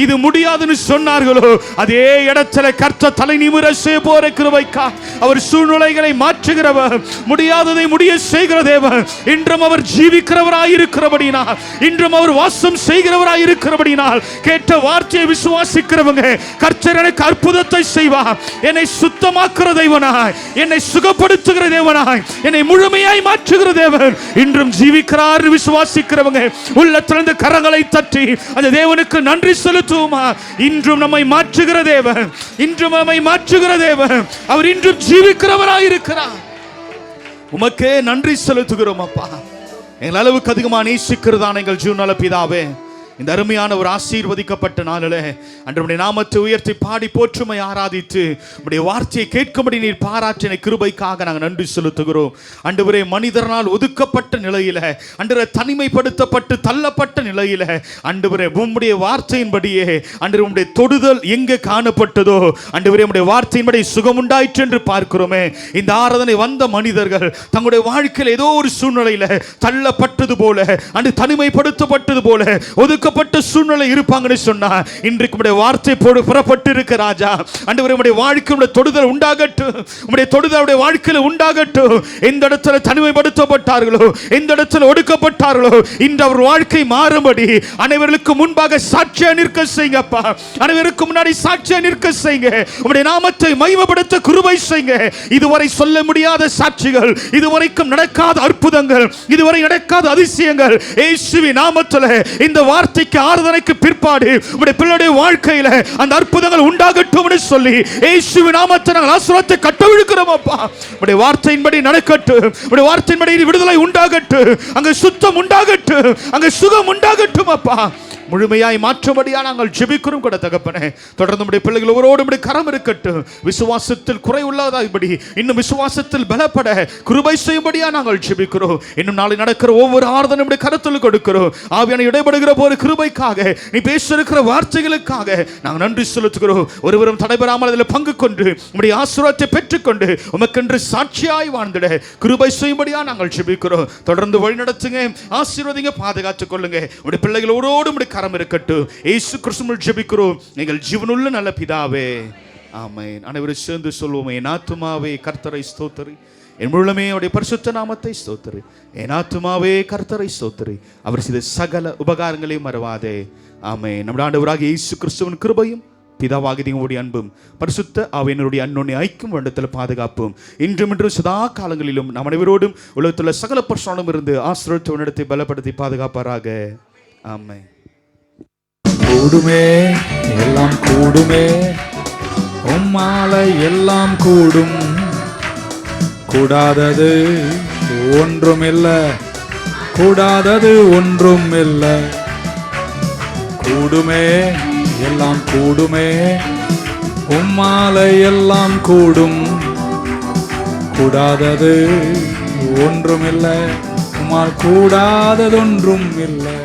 இது முடியாதுன்னு சொன்னார்களோ, அதே இடத்துல கர்த்தர் தலை நிமிர செய்ய போற கிருபைக்கா அவர் சூழ்நிலைகளை மாற்றுகிறவர், முடியாததை முடிய செய்கிற தேவன். இன்றும் அவர் ஜீவிக்கிறவராய் இருக்கிறபடினால், இன்றும் அவர் வாசம் செய்கிறவராய் இருக்கிறபடினால், கேட்ட வார்த்தையை விசுவாசிக்கிறவங்க கர்த்தர் எனக்கு அற்புதத்தை செய்வார். என்னை சுத்தமாக்குற தேவனாய், என்னை சுகப்படுத்துகிற தேவனாய், என்னை முழுமையாய் மாற்றுகிற தேவன் இன்றும் ஜீவிக்கிறார். விசுவாசிக்கிறவங்க உள்ளத்திலிருந்து கரங்களை தட்டி அந்த தேவனுக்கு நன்றி செலுத்துவோமா? இன்றும் நம்மை மாற்றுகிற தேவன், இன்றும் நம்மை மாற்றுகிற தேவன், அவர் இன்றும் ஜீவிக்கிறவராய் இருக்கிறார். உமக்கே நன்றி செலுத்துகிறோம் அப்பா. எங்கள் அளவுக்கு அதிகமாக நேசிக்கிறதான எங்கள் ஜீவநல பிதாவே, இந்த அருமையான ஒரு ஆசீர்வதிக்கப்பட்ட நாளில் அன்றைய நாமத்தை உயர்த்தி பாடி போற்றுமை ஆராதித்து உடைய வார்த்தையை கேட்கும்படி நீர் பாராட்டின கிருபைக்காக நாங்கள் நன்றி செலுத்துகிறோம். ஆண்டவரே, மனிதனால் ஒதுக்கப்பட்ட நிலையில, ஆண்டவரே தனிமைப்படுத்தப்பட்டு தள்ளப்பட்ட நிலையில, ஆண்டவரே உம்முடைய வார்த்தையின்படியே ஆண்டவரே உம்முடைய தொடுதல் எங்கே காணப்பட்டதோ, ஆண்டவரே உம்முடைய வார்த்தையின்படி சுகம் உண்டாயிற்று என்று பார்க்கிறோமே. இந்த ஆராதனை வந்த மனிதர்கள் தங்களுடைய வாழ்க்கையில் ஏதோ ஒரு சூழ்நிலையில தள்ளப்பட்டது போல, அன்று தனிமைப்படுத்தப்பட்டது போல, ஒதுக்க ஒடுக்கப்பட்ட சூழ்நிலை இருப்பாங்கன்னு சொன்னா இன்றைக்கு உடைய வார்த்தை போடு புறப்பட்டு இருக்கு ராஜா. ஆண்டவரே உடைய வாழ்க்கையுடைய தொடுதல் உண்டாகட்டும், உடைய தொடுதலுடைய வாழ்க்கையில உண்டாகட்டும். எந்த இடத்துல தனிமைப்படுத்தப்பட்டார்களோ, எந்த இடத்துல ஒடுக்கப்பட்டார்களோ, இன்று அவர் வாழ்க்கை மாறும்படி அனைவருக்கு முன்பாக சாட்சியா நிற்க செய்யுங்கப்பா. அனைவருக்கு முன்னாடி சாட்சியா நிற்க செய்யுங்க. உடைய நாமத்தை மகிமைப்படுத்த கிருபை செய்யுங்க. இதுவரை சொல்ல முடியாத சாட்சிகள், இதுவரைக்கும் நடக்காத அற்புதங்கள், இதுவரை நடக்காத அதிசயங்கள் இயேசுவின் நாமத்திலே இந்த வார்த்தைக்கு ஆராதனைக்கு பிற்பாடு உடைய பிள்ளையுடைய வாழ்க்கையில அந்த அற்புதங்கள் உண்டாகட்டும் என்று சொல்லி இயேசுவின் நாமத்தை நாங்கள் ஆசீர்வாதத்தை கட்டவிழ்க்கிறோம் அப்பா. உடைய வார்த்தையின்படி நடக்கட்டும், உடைய வார்த்தையின்படி விடுதலை உண்டாகட்டும், அங்க சுத்தம் உண்டாகட்டும், அங்க சுகம் உண்டாகட்டும் அப்பா. முழுமையாய் மாற்றும்படியா நாங்கள் ஜெபிக்கிறோம் கூட தகப்பனே. தொடர்ந்து நம்முடைய பிள்ளைகள் ஒவ்வொருவரோடும் கரம் இருக்கட்டும். விசுவாசத்தில் குறை உள்ளதாய்படி இன்னும் விசுவாசத்தில் பலப்பட கிருபை செய்யும்படியா நாங்கள் ஜெபிக்கிறோம். இன்னும் நாளை நடக்கிற ஒவ்வொரு ஆராதனை நம்முடைய கரத்தில் கொடுக்கிறோம். ஆவியான இடைபடுகிற போது கிருபைக்காக, நீ பேசிருக்கிற வார்த்தைகளுக்காக நாங்கள் நன்றி செலுத்துகிறோம். ஒருவரும் தடைபெறாமல் அதில் பங்கு கொண்டு நம்முடைய ஆசீர்வாதத்தை பெற்றுக்கொண்டு உமக்கென்று சாட்சியாய் வாழ்ந்திட கிருபை செய்யும்படியா நாங்கள் ஜெபிக்கிறோம். தொடர்ந்து வழி நடத்துங்க, ஆசீர்வதிங்க, பாதுகாத்துக் கொள்ளுங்க. உடைய பிள்ளைகளோடு கரம் இருக்கட்டும். இயேசு கிறிஸ்துவில் ஜெபிக்கிறோம் எங்கள் ஜீவனுள்ள நல்ல பிதாவே, ஆமென். அனைவரும் சேர்ந்து சொல்வோம், என் ஆத்துமாவே கர்த்தரை ஸ்தோத்திரி, என் முழுமே அவருடைய பரிசுத்த நாமத்தை ஸ்தோத்திரி. என் ஆத்துமாவே கர்த்தரை ஸ்தோத்திரி, அவர் செய்த சகல உபகாரங்களையும் மறவாதே. ஆமென். நம்முடைய ஆண்டவராகிய இயேசு கிறிஸ்துவின் கிருபையும் பிதாவாகிய உடைய அன்பும் பரிசுத்த ஆவியானவருடைய அன்யோன்ய ஐக்கியம் வேண்டத்தில் பாதுகாப்பும் இன்றும் இன்றும் சதா காலங்களிலும் நம் அனைவரோடும் உலகத்துள்ள சகல பரிசுத்தவான்களும் இருந்து ஆசீர்வதித்து நடத்தி பலப்படுத்தி பாதுகாப்பாராக. ஆமென். கூடுமே எல்லாம் கூடுமே, உம்மாலை எல்லாம் கூடும், கூடாதது ஒன்றுமில்ல, கூடாதது ஒன்றுமில்ல. கூடுமே எல்லாம் கூடுமே, உம்மாலை எல்லாம் கூடும், கூடாதது ஒன்றுமில்ல, உம்மால் கூடாததொன்றும் இல்லை.